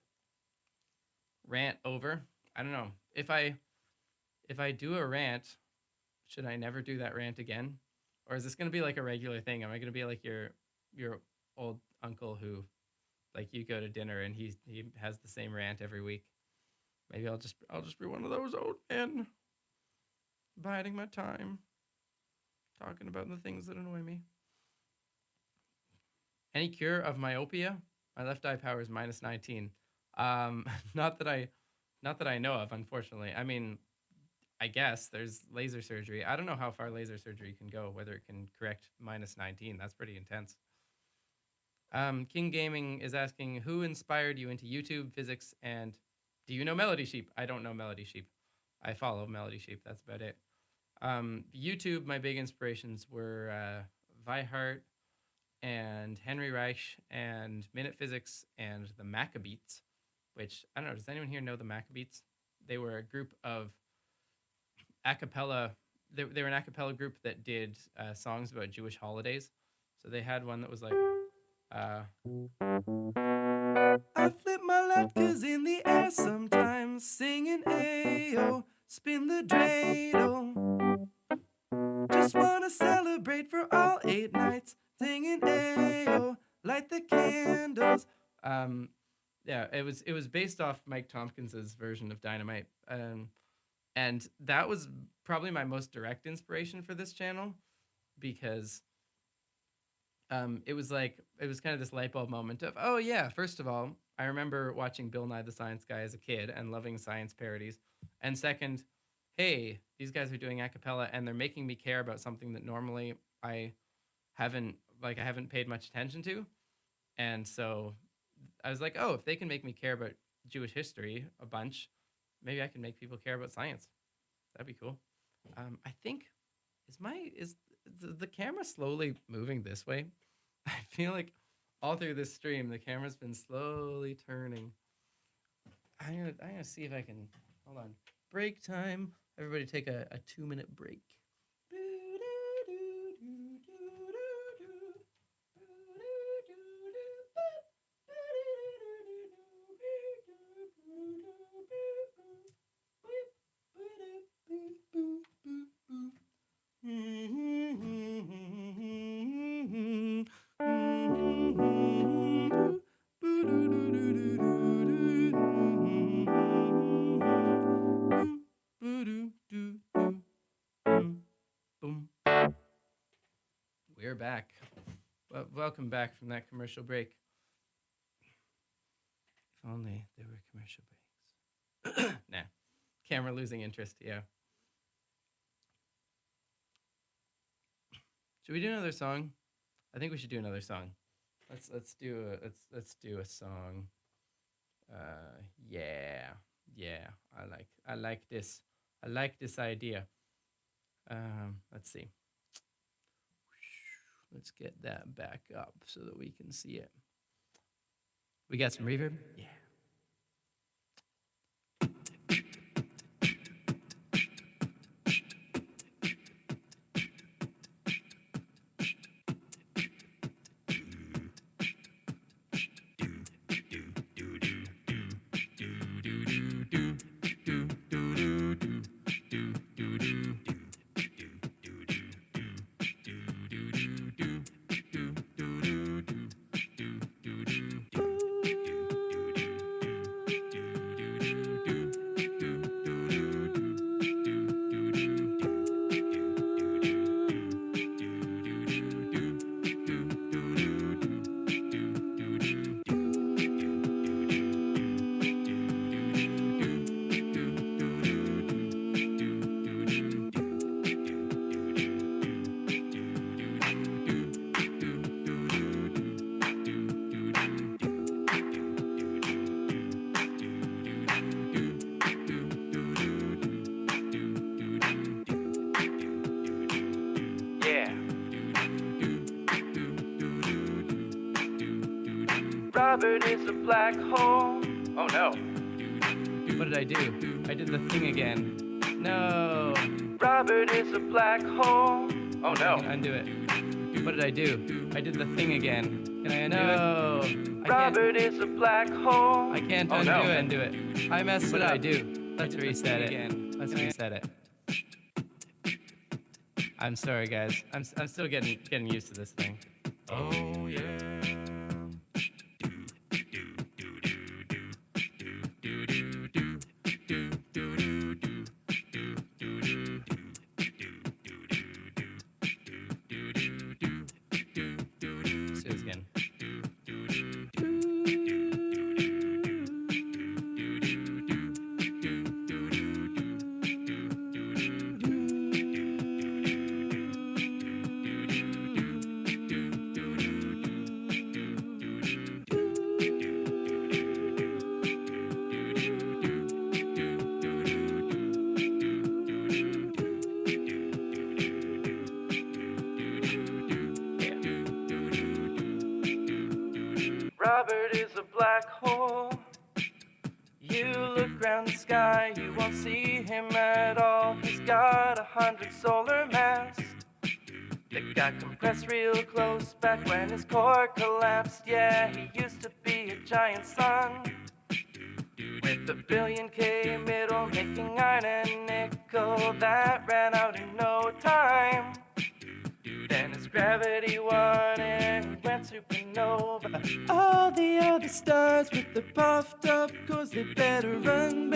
rant over. I don't know. If I do a rant, should I never do that rant again? Or is this going to be like a regular thing? Am I going to be like your old uncle who, like, you go to dinner and he has the same rant every week? Maybe I'll just be one of those old men, biding my time, talking about the things that annoy me. Any cure of myopia? My left eye power is -19. Not that I know of, unfortunately. I mean, I guess there's laser surgery. I don't know how far laser surgery can go, whether it can correct -19. That's pretty intense. King Gaming is asking, who inspired you into YouTube, physics, and do you know Melody Sheep? I don't know Melody Sheep. I follow Melody Sheep. That's about it. YouTube, my big inspirations were Weihart and Henry Reich and Minute Physics and the Maccabeats, which, I don't know, does anyone here know the Maccabeats? They were a group of a cappella, they were an a cappella group that did songs about Jewish holidays. So they had one that was like, I flip my latkes in the air sometimes, singing Ayo, spin the dreidel. Just wanna celebrate for all 8 nights, singing Ayo, light the candles. Yeah, it was based off Mike Tompkins's version of Dynamite. And that was probably my most direct inspiration for this channel, because it was kind of this light bulb moment of, oh yeah, first of all, I remember watching Bill Nye the Science Guy as a kid and loving science parodies. And second, hey, these guys are doing a cappella and they're making me care about something that normally I haven't paid much attention to. And so I was like, oh, if they can make me care about Jewish history a bunch, maybe I can make people care about science. That'd be cool. I think, is the camera slowly moving this way? I feel like all through this stream, the camera's been slowly turning. I'm gonna see if I can, hold on. Break time. Everybody take a 2-minute break. We're back. Welcome back from that commercial break. If only there were commercial breaks. Nah. Camera losing interest, yeah. Should we do another song? I think we should do another song. Let's do a song. Yeah. I like this. I like this idea. Let's see. Let's get that back up so that we can see it. We got some reverb? Yeah. Robert is a black hole. Oh no. What did I do? I did the thing again. No. Robert is a black hole. Oh no. Undo it. What did I do? I did the thing again. Can I undo it? Robert is a black hole. I can't undo it. I messed it up. What did I do? Let's reset it again. Let's reset it. I'm sorry, guys. I'm still getting used to this thing. Oh yeah. Let's do this again. Robert is a black hole. You look around the sky, you won't see him at all. He's got 100 solar mass that got compressed real close back when his core collapsed. Yeah, he used to be a giant sun with a billion K middle, making iron and nickel that ran out in no time. Then his gravity won and he went supernova. All the other stars with the puffed up cores, they better run,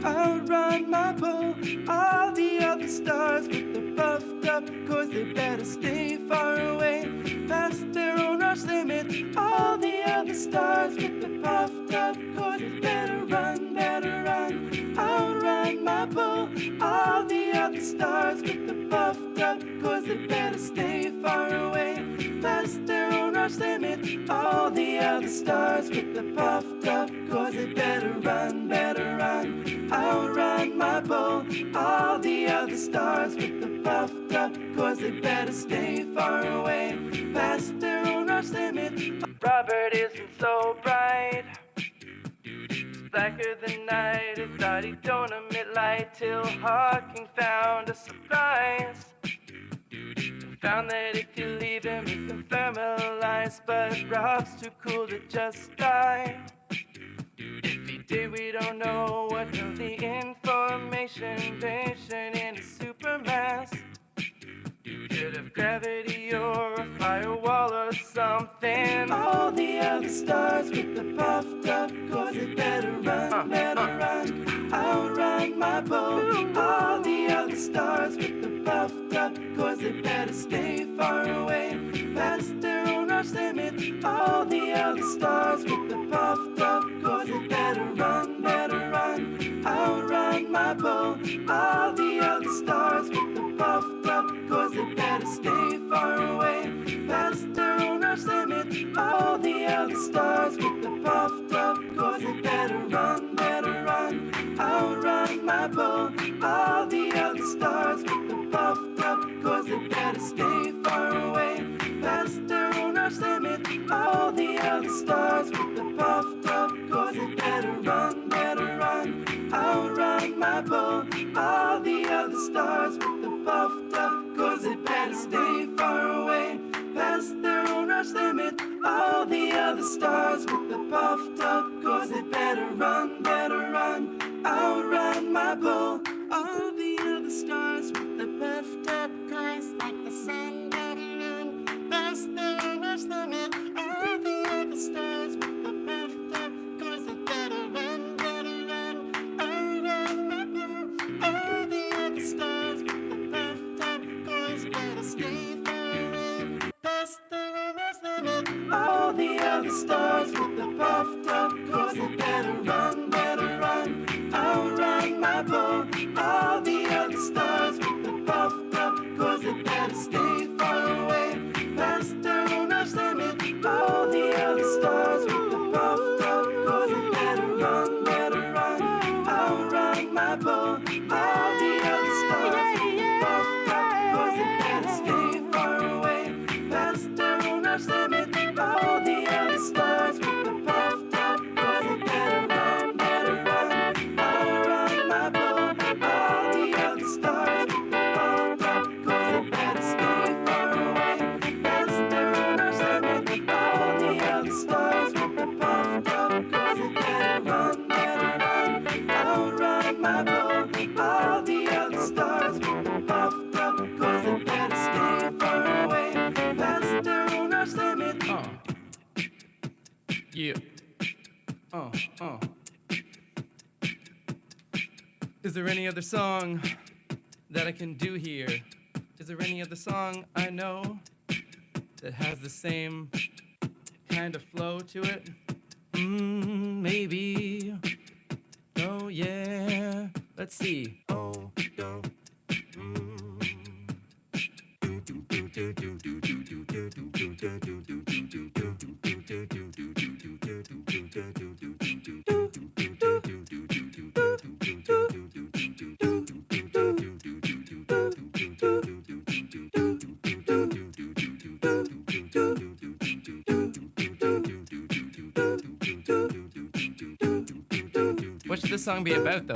outrun my bull. All the other stars with the puffed up cores, they better stay far away, past their own rush limit. All the other stars with the puffed up cores, they better run, outrun my bull. All the other stars with the puffed up cores, they better stay far away, past their own rush limit. All the other stars with the puffed up cores, they better run, outrun my bull. All the other stars with the puffed up cores, they better stay far away, past their own rush limit. Robert isn't so bright, blacker than night. He thought he don't emit light till Hawking found a surprise. Found that if you leave him, he can thermalize, but Rob's too cool to just die. If he did, we don't know what of the information patient in a supermass. Could have gravity or a firewall or something. All the other stars with the puffed up cores, they better run, outrun my boat. All the other stars with the puffed up cores, they better stay far rush limit. All the other stars with the puffed up cause they better run, outrun my bull. All the other stars with the puffed up cars like the sun better run, faster and rush limit. All the other stars with the puffed up cars they better run, outrun my bull. All the other stars with the puffed up cars better stay far away, faster and rush limit. All the other stars with the puffed up cars they better run, outrun my bull. All the other stars with the puffed up cause they better stay far away, faster and rush limit. All the other stars with the puffed up cause they better run, outrun my bull. All the other stars with the puffed up cause they better stay far away, faster and rush limit. All the other stars with the puffed up cause they better run, outrun my bull. All the other stars with the puffed up cause they better stay far away, faster and rush limit. All the other stars with the puffed up cause they better run, outrun my bull. All the other stars with the puffed up cause they better stay far away, faster and rush limit. Yeah. Is there any other song that I can do here? Is there any other song I know that has the same kind of flow to it? Maybe. Oh yeah. Let's see. Oh, yeah. What should this song be about, though?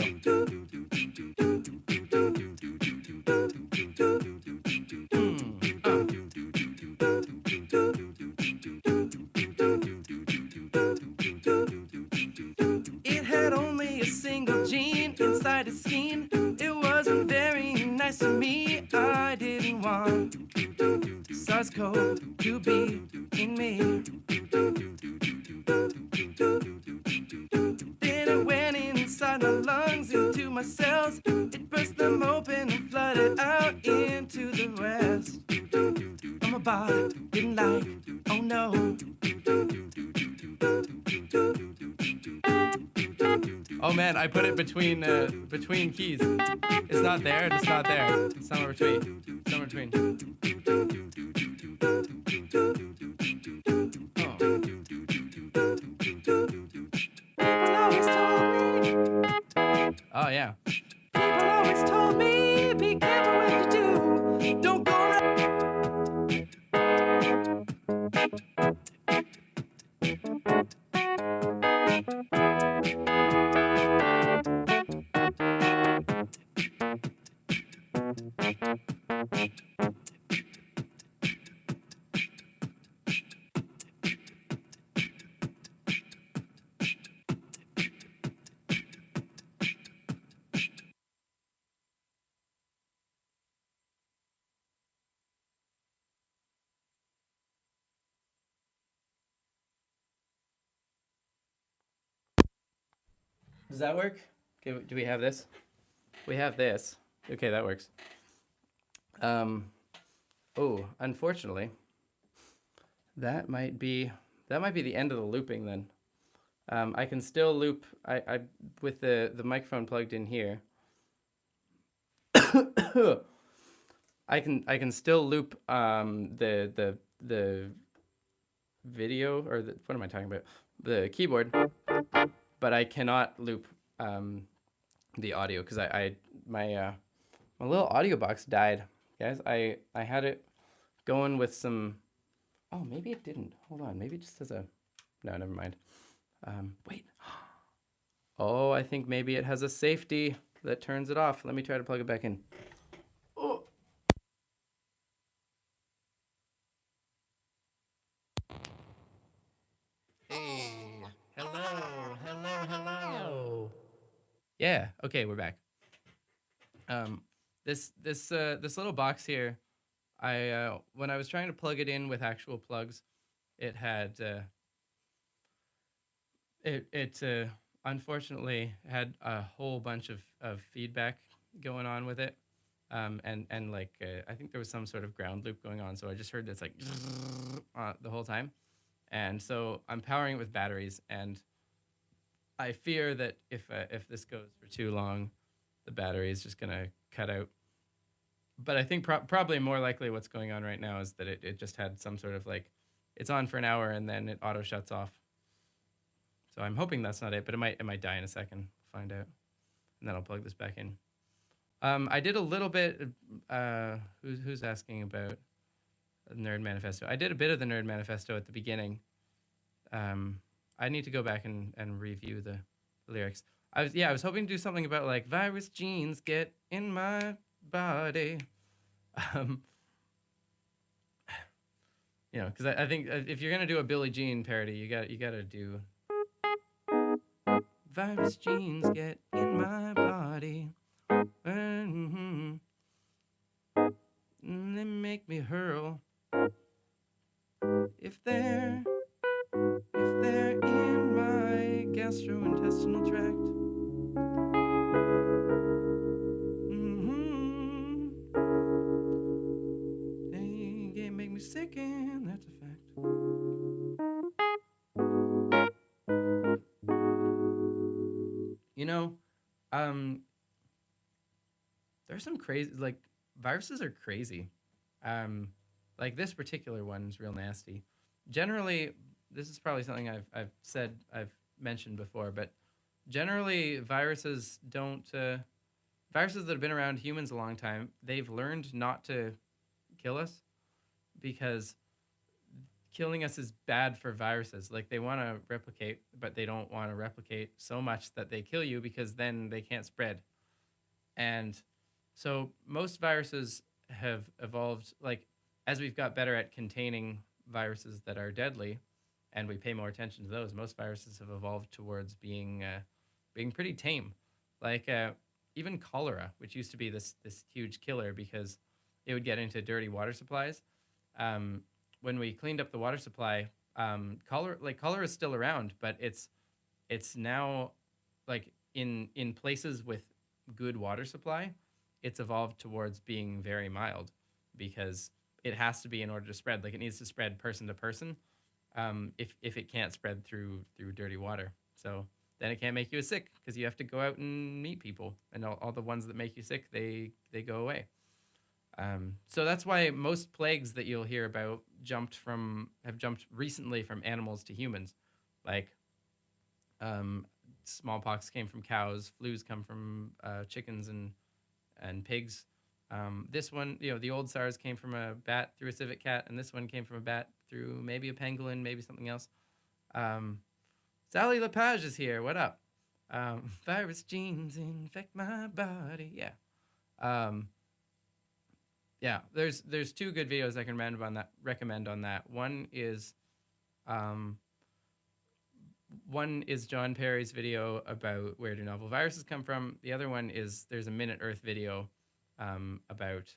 It had only a single gene inside a skein. It wasn't very nice to me. I didn't want SARS-CoV to be in me. Then it went inside my lungs, into my cells. It burst them open and flooded out into the west. My body didn't like, oh no. Oh man, I put it between keys. It's not there, it's not there. Somewhere between. Somewhere between. Oh yeah. People always told me, be careful what you do. Don't go around. Does that work? Okay, do we have this? We have this. Okay, that works. Oh, unfortunately, that might be the end of the looping then. I can still loop. I with the microphone plugged in here. I can still loop the video or what am I talking about? The keyboard. But I cannot loop the audio because my little audio box died, guys. I had it going with some. Oh, maybe it didn't. Hold on. Maybe it just has a. No, never mind. Wait. Oh, I think maybe it has a safety that turns it off. Let me try to plug it back in. Oh. Yeah. Okay, we're back. Um, this little box here, I when I was trying to plug it in with actual plugs, it had it unfortunately had a whole bunch of feedback going on with it. And like I think there was some sort of ground loop going on, so I just heard this like the whole time. And so I'm powering it with batteries, and I fear that if this goes for too long, the battery is just gonna cut out. But I think probably more likely what's going on right now is that it just had some sort of like it's on for an hour and then it auto shuts off. So I'm hoping that's not it, but it might die in a second. Find out, and then I'll plug this back in. I did a little bit. Who's asking about the Nerd Manifesto? I did a bit of the Nerd Manifesto at the beginning. I need to go back and review the lyrics. I was hoping to do something about like virus genes get in my body. Um, because I think if you're gonna do a Billie Jean parody, you gotta do virus genes get in my body. Mm-hmm. They make me hurl. If they're in my gastrointestinal tract. Mm-hmm. They make me sick, and that's a fact. You know, there's some crazy like viruses are crazy. Like this particular one's real nasty. Generally, this is probably something I've mentioned before, but generally viruses don't viruses that have been around humans a long time, they've learned not to kill us because killing us is bad for viruses. Like they want to replicate, but they don't want to replicate so much that they kill you because then they can't spread. And so most viruses have evolved like as we've got better at containing viruses that are deadly and we pay more attention to those, most viruses have evolved towards being pretty tame. Like even cholera, which used to be this huge killer because it would get into dirty water supplies. When we cleaned up the water supply, cholera is still around, but it's now like in places with good water supply, it's evolved towards being very mild because it has to be in order to spread. Like it needs to spread person to person. If it can't spread through dirty water, so then it can't make you sick because you have to go out and meet people, and all the ones that make you sick they go away. So that's why most plagues that you'll hear about have jumped recently from animals to humans. Like smallpox came from cows, flus come from chickens and pigs. This one, the old SARS came from a bat through a civet cat, and this one came from a bat through maybe a pangolin, maybe something else. Sally Lepage is here. What up? Virus genes infect my body. Yeah. Yeah. There's two good videos I can recommend on that. One is John Perry's video about where do novel viruses come from. The other one is there's a Minute Earth video about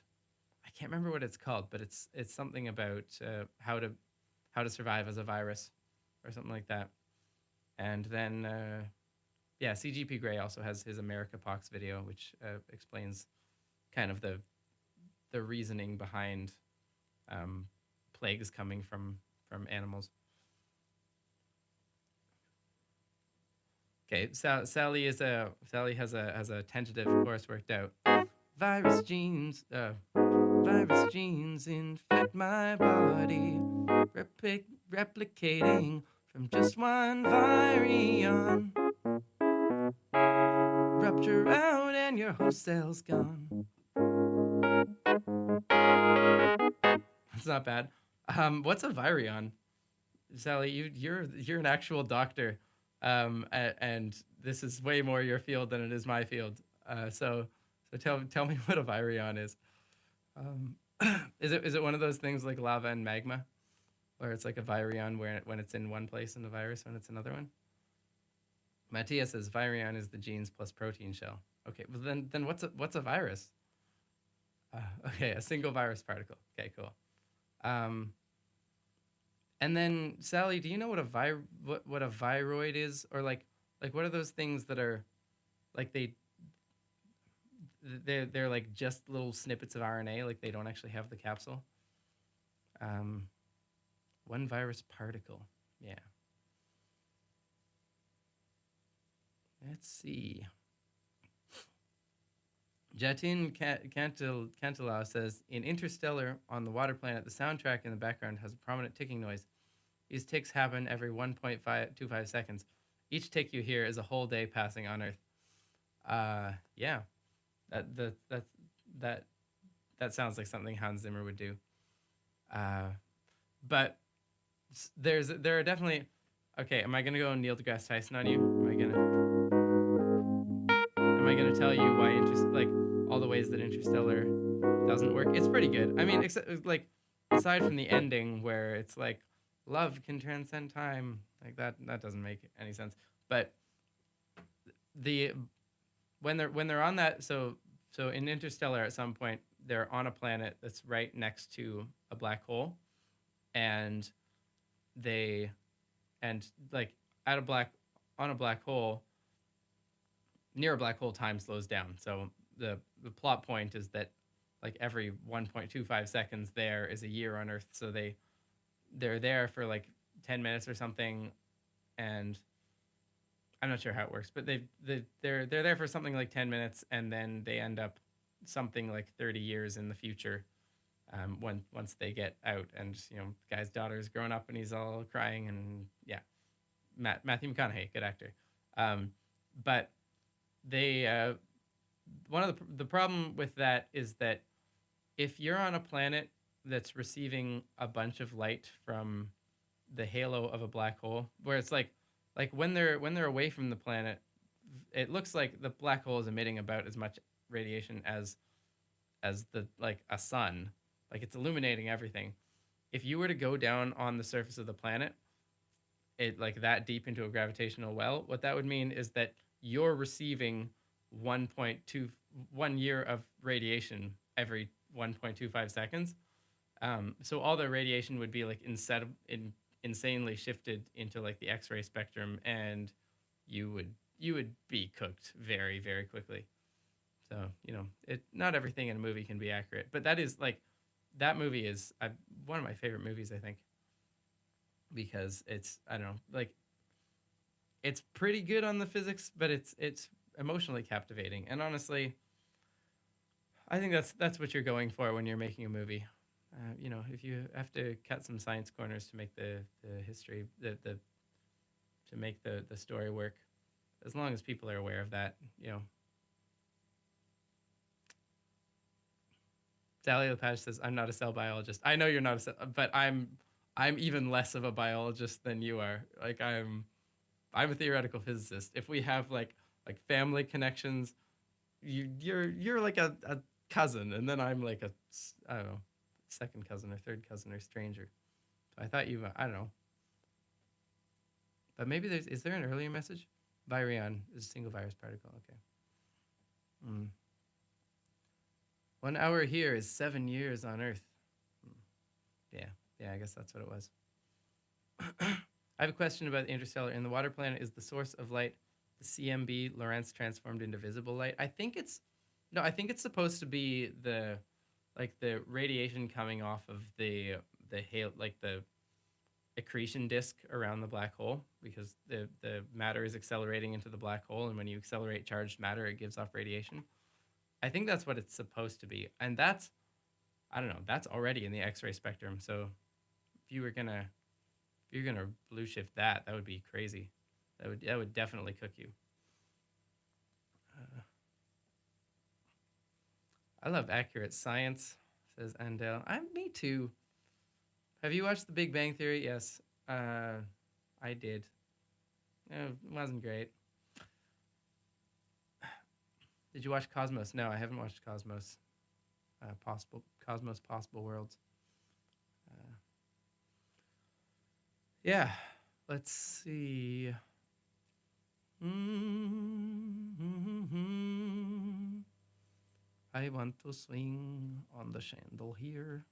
I can't remember what it's called, but it's something about how to survive as a virus or something like that. And then CGP Grey also has his America Pox video, which explains kind of the reasoning behind plagues coming from animals. Okay, Sally has a tentative course worked out. Virus genes infect my body, replicating from just one virion. Rupture out and your whole cell's gone. It's not bad. What's a virion? Sally, you're an actual doctor, and this is way more your field than it is my field. So tell me what a virion is. Is it one of those things like lava and magma, where it's like a virion when it's in one place and a virus when it's another one? Matthias says virion is the genes plus protein shell. Okay, well then what's a virus? Okay, a single virus particle. Okay, cool. And then Sally, do you know what what a viroid is, or like what are those things that are like they're like just little snippets of RNA, like they don't actually have the capsule. One virus particle. Yeah. Let's see. Jatin Cantilao says, in Interstellar, on the water planet, the soundtrack in the background has a prominent ticking noise. These ticks happen every 1.25 seconds. Each tick you hear is a whole day passing on Earth. Yeah, that sounds like something Hans Zimmer would do. But there are definitely. Okay, am I gonna go Neil deGrasse Tyson on you? Am I gonna tell you why all the ways that Interstellar doesn't work? It's pretty good. I mean, except like aside from the ending where it's like love can transcend time, like that doesn't make any sense. But when they're on that, so in Interstellar at some point they're on a planet that's right next to a black hole, and like on a black hole, near a black hole, time slows down. So the plot point is that like every 1.25 seconds there is a year on Earth. So they're there for like 10 minutes or something, and I'm not sure how it works, but they're there for something like 10 minutes, and then they end up something like 30 years in the future. Once they get out, and the guy's daughter is growing up and he's all crying, and yeah, Matthew McConaughey, good actor. But they one of the problem with that is that if you're on a planet that's receiving a bunch of light from the halo of a black hole, where it's like when they're away from the planet, it looks like the black hole is emitting about as much radiation as the like a sun, like it's illuminating everything. If you were to go down on the surface of the planet, it like that deep into a gravitational well, what that would mean is that you're receiving 1 year of radiation every 1.25 seconds. So all the radiation would be like insanely shifted into like the X-ray spectrum, and you would be cooked very, very quickly. So not everything in a movie can be accurate, but that movie is one of my favorite movies, I think, because it's, I don't know, like it's pretty good on the physics, but it's emotionally captivating. And honestly, I think that's what you're going for when you're making a movie. If you have to cut some science corners to make the history, to make the story work, as long as people are aware of that, Sally Lepage says, "I'm not a cell biologist." I know you're not a cell, but I'm even less of a biologist than you are. Like I'm a theoretical physicist. If we have like family connections, you're like a cousin, and then I'm like I don't know, second cousin or third cousin or stranger. So I thought I don't know. But maybe is there an earlier message? Virion is a single virus particle. Okay. 1 hour here is 7 years on Earth. Yeah, I guess that's what it was. I have a question about Interstellar. In the water planet, is the source of light the CMB Lorentz transformed into visible light? I think it's supposed to be the radiation coming off of the accretion disk around the black hole, because the matter is accelerating into the black hole, and when you accelerate charged matter, it gives off radiation. I think that's what it's supposed to be, and that's already in the X-ray spectrum. So if you're gonna blue shift that would be crazy. That would definitely cook you. I love accurate science, says Andel. Me too. Have you watched The Big Bang Theory? Yes, I did. It wasn't great. Did you watch Cosmos? No, I haven't watched Cosmos. Possible Worlds. Yeah, let's see. I want to swing on the chandel here.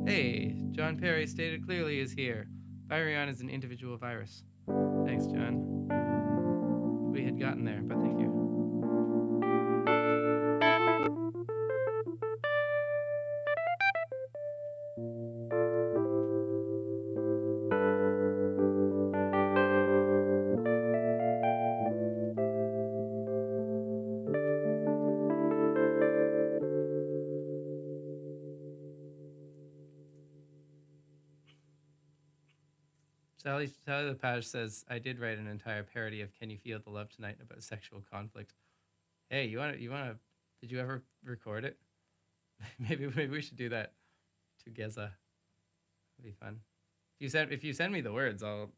Hey, John Perry stated clearly is here. Virion is an individual virus. Thanks, John. We had gotten there, but thank you. Sally the Page says, I did write an entire parody of Can You Feel the Love Tonight about sexual conflict. Hey, you wanna did you ever record it? maybe we should do that together. It'd be fun. If you send me the words, I'll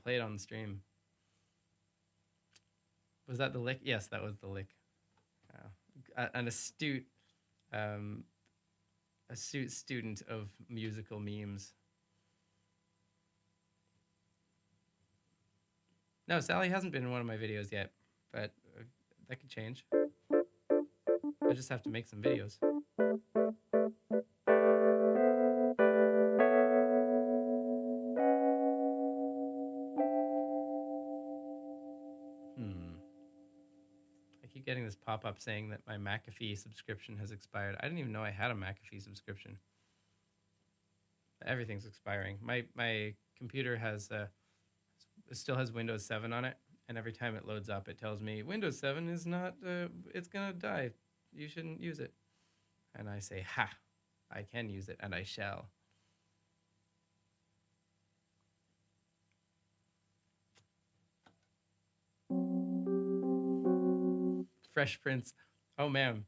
play it on the stream. Was that the lick? Yes, that was the lick. An astute student of musical memes. No, Sally hasn't been in one of my videos yet, but that could change. I just have to make some videos. I keep getting this pop-up saying that my McAfee subscription has expired. I didn't even know I had a McAfee subscription. Everything's expiring. My computer still has Windows 7 on it, and every time it loads up, it tells me Windows 7 is not, it's gonna die. You shouldn't use it. And I say, ha, I can use it, and I shall. Fresh Prince. Oh, man.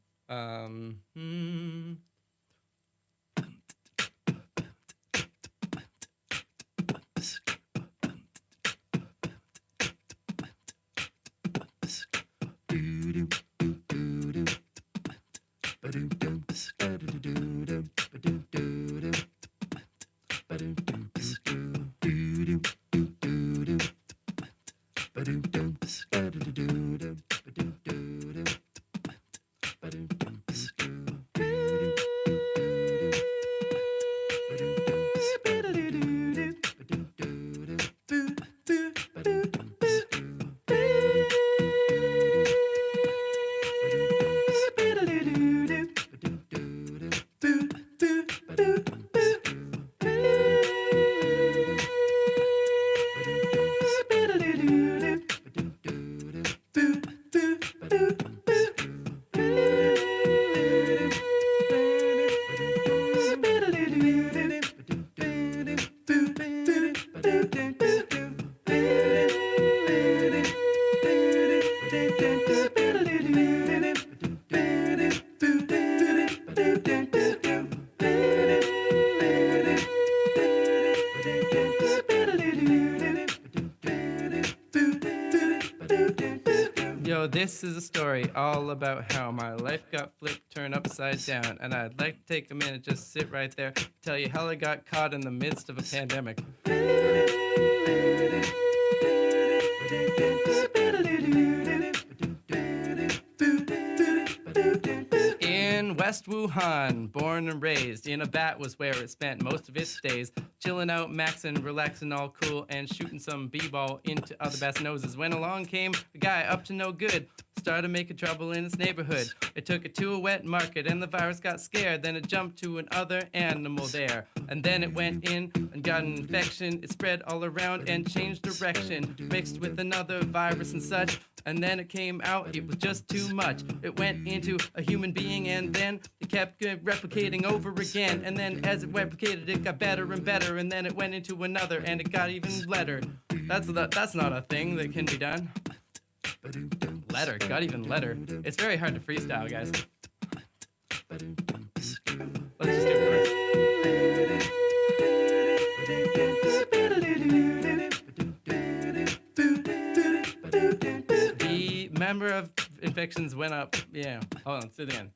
Yo, this is a story all about how my life got flipped, turned upside down, and I'd like to take a minute, just sit right there, tell you how I got caught in the midst of a pandemic. In West Wuhan, born and raised, in a bat was where it spent most of its days, chilling out, maxing, relaxing, all cool, and shooting some b-ball into other bats' noses. When along came a guy up to no good, started making trouble in its neighborhood. It took it to a wet market, and the virus got scared. Then it jumped to another animal there, and then it went in and got an infection. It spread all around and changed direction, mixed with another virus and such. And then it came out, it was just too much. It went into a human being, and then it kept replicating over again. And then as it replicated, it got better and better. And then it went into another, and it got even letter. That's not a thing that can be done. Letter, got even letter. It's very hard to freestyle, guys. Let's just do it first. The number of infections went up. Yeah. Hold on. Let's do it again.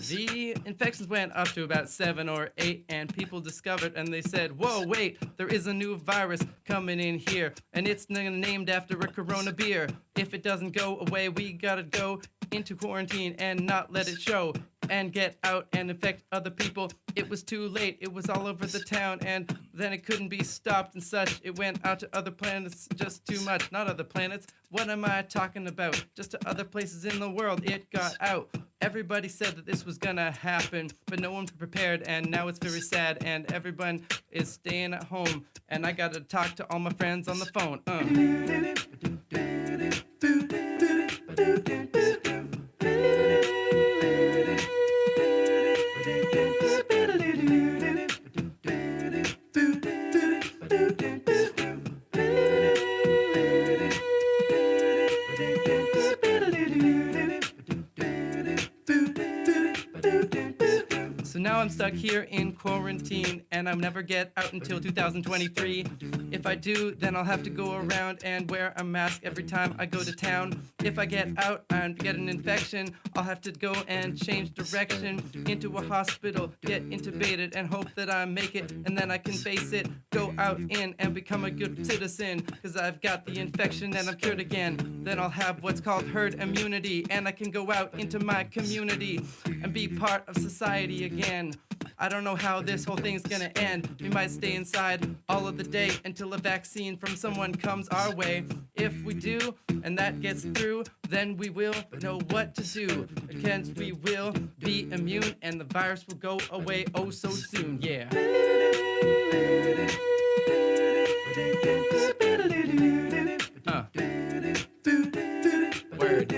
The infections went up to about 7 or 8, and people discovered, and they said, whoa, wait, there is a new virus coming in here, and it's named after a Corona beer. If it doesn't go away, we gotta go into quarantine and not let it show and get out and infect other people. It was too late. It was all over the town, and then it couldn't be stopped and such. It went out to other planets just too much. Not other planets. What am I talking about? Just to other places in the world. It got out. Everybody said that this was gonna happen, but no one prepared, and now it's very sad, and everyone is staying at home, and I gotta talk to all my friends on the phone. So now I'm stuck here in quarantine, and I'll never get out until 2023. If I do, then I'll have to go around and wear a mask every time I go to town. If I get out and get an infection, I'll have to go and change direction into a hospital, get intubated, and hope that I make it, and then I can face it, go out in and become a good citizen, because I've got the infection and I'm cured again. Then I'll have what's called herd immunity, and I can go out into my community and be part of society again. I don't know how this whole thing's gonna end. We might stay inside all of the day until a vaccine from someone comes our way. If we do, and that gets through, then we will know what to do. Because we will be immune, and the virus will go away oh so soon. Yeah. Word.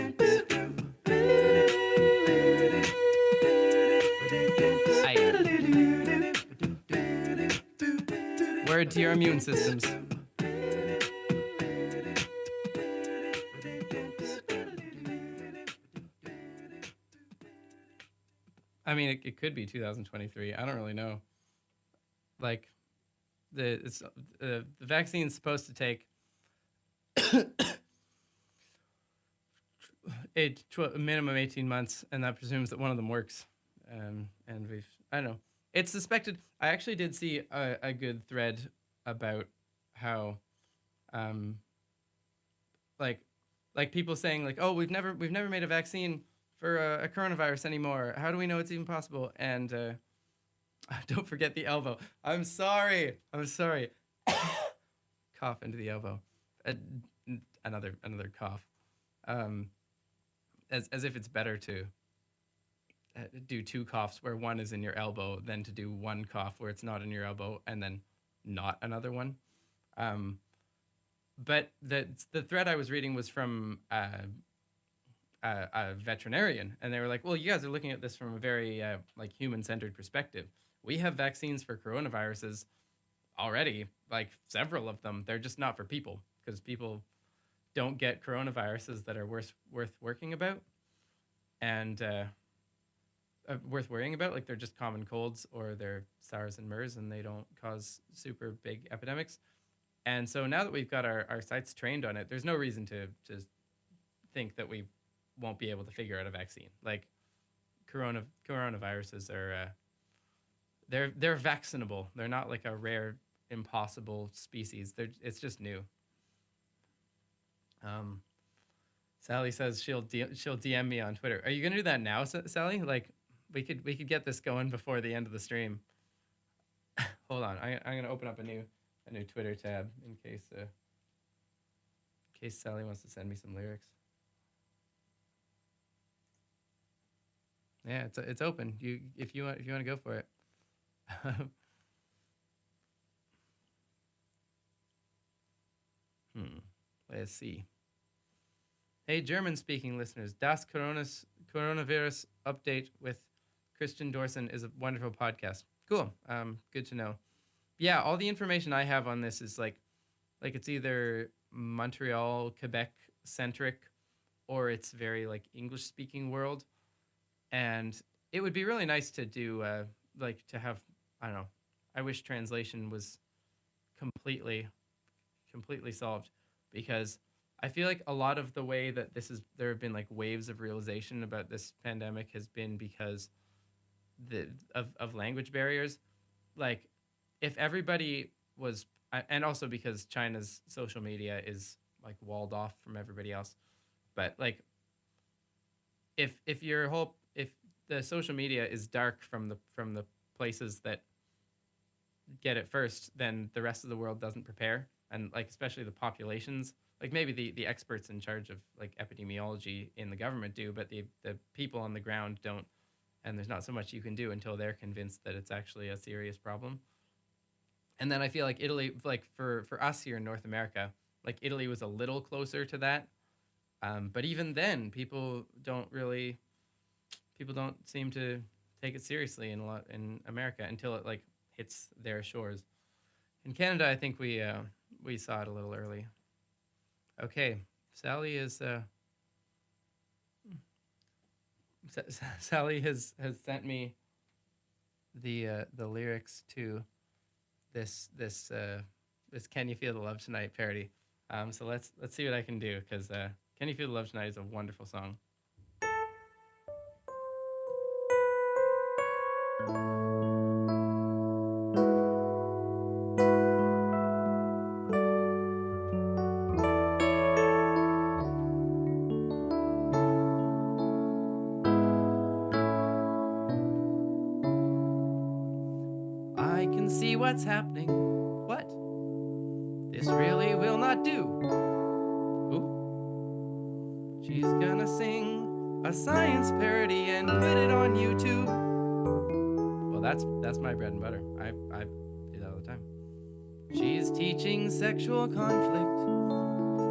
Word to your immune systems. I mean, it could be 2023. I don't really know. Like, the vaccine's supposed to take a minimum 18 months, and that presumes that one of them works. And I don't know. It's suspected. I actually did see a good thread about how, like people saying like, oh, we've never made a vaccine for a coronavirus anymore. How do we know it's even possible? And don't forget the elbow. I'm sorry. Cough into the elbow. Another cough. As if it's better to do two coughs where one is in your elbow than to do one cough where it's not in your elbow and then not another one. But the thread I was reading was from a veterinarian, and they were like, well, you guys are looking at this from a very like human-centered perspective. We have vaccines for coronaviruses already, like several of them. They're just not for people because people don't get coronaviruses that are worth worrying about. And worth worrying about, like they're just common colds or they're SARS and MERS, and they don't cause super big epidemics. And so now that we've got our sites trained on it, there's no reason to think that we won't be able to figure out a vaccine. Like coronaviruses are they're vaccinable. They're not like a rare impossible species. It's just new. Sally says she'll DM me on Twitter. Are you gonna do that now, Sally? Like we could get this going before the end of the stream. Hold on, I'm gonna open up a new Twitter tab in case Sally wants to send me some lyrics. Yeah, it's open. If you want to go for it. Let's see. Hey, German-speaking listeners, Das Coronavirus Update with Christian Dorson is a wonderful podcast. Cool. Good to know. Yeah, all the information I have on this is like it's either Montreal, Quebec centric, or it's very like English-speaking world. And it would be really nice to do like to have, I don't know. I wish translation was completely completely solved, because I feel like a lot of the way that there have been like waves of realization about this pandemic has been because of language barriers. Like, if everybody was, and also because China's social media is like walled off from everybody else. But like, if the social media is dark from the places that get it first, then the rest of the world doesn't prepare, and like especially the populations. Like, maybe the experts in charge of like epidemiology in the government do, but the people on the ground don't. And there's not so much you can do until they're convinced that it's actually a serious problem. And then I feel like Italy, like for us here in North America, like Italy was a little closer to that. But even then, people don't seem to take it seriously in America until it like hits their shores. In Canada, I think we saw it a little early. Okay, Sally is Sally has sent me the lyrics to this "Can You Feel the Love Tonight" parody. So let's see what I can do, because "Can You Feel the Love Tonight" is a wonderful song. I can see what's happening. What? This really will not do. Ooh. She's gonna sing a science parody and put it on YouTube. Well, that's my bread and butter. I do that all the time. She's teaching sexual conflict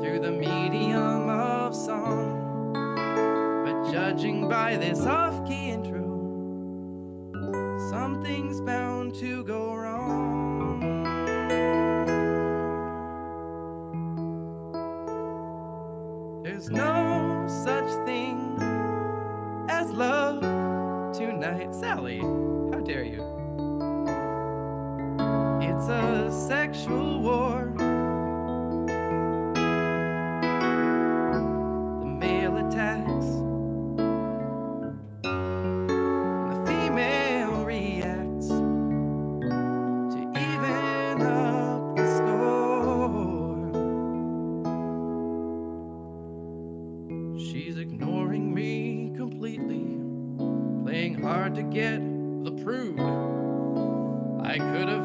through the medium of song. But judging by this off-key intro, something's bound to go wrong. There's no such thing as love tonight. Sally, how dare you? It's a sexual war. The male attacks, the female reacts to even up the score. She's ignoring me completely, playing hard to get the prude. I could have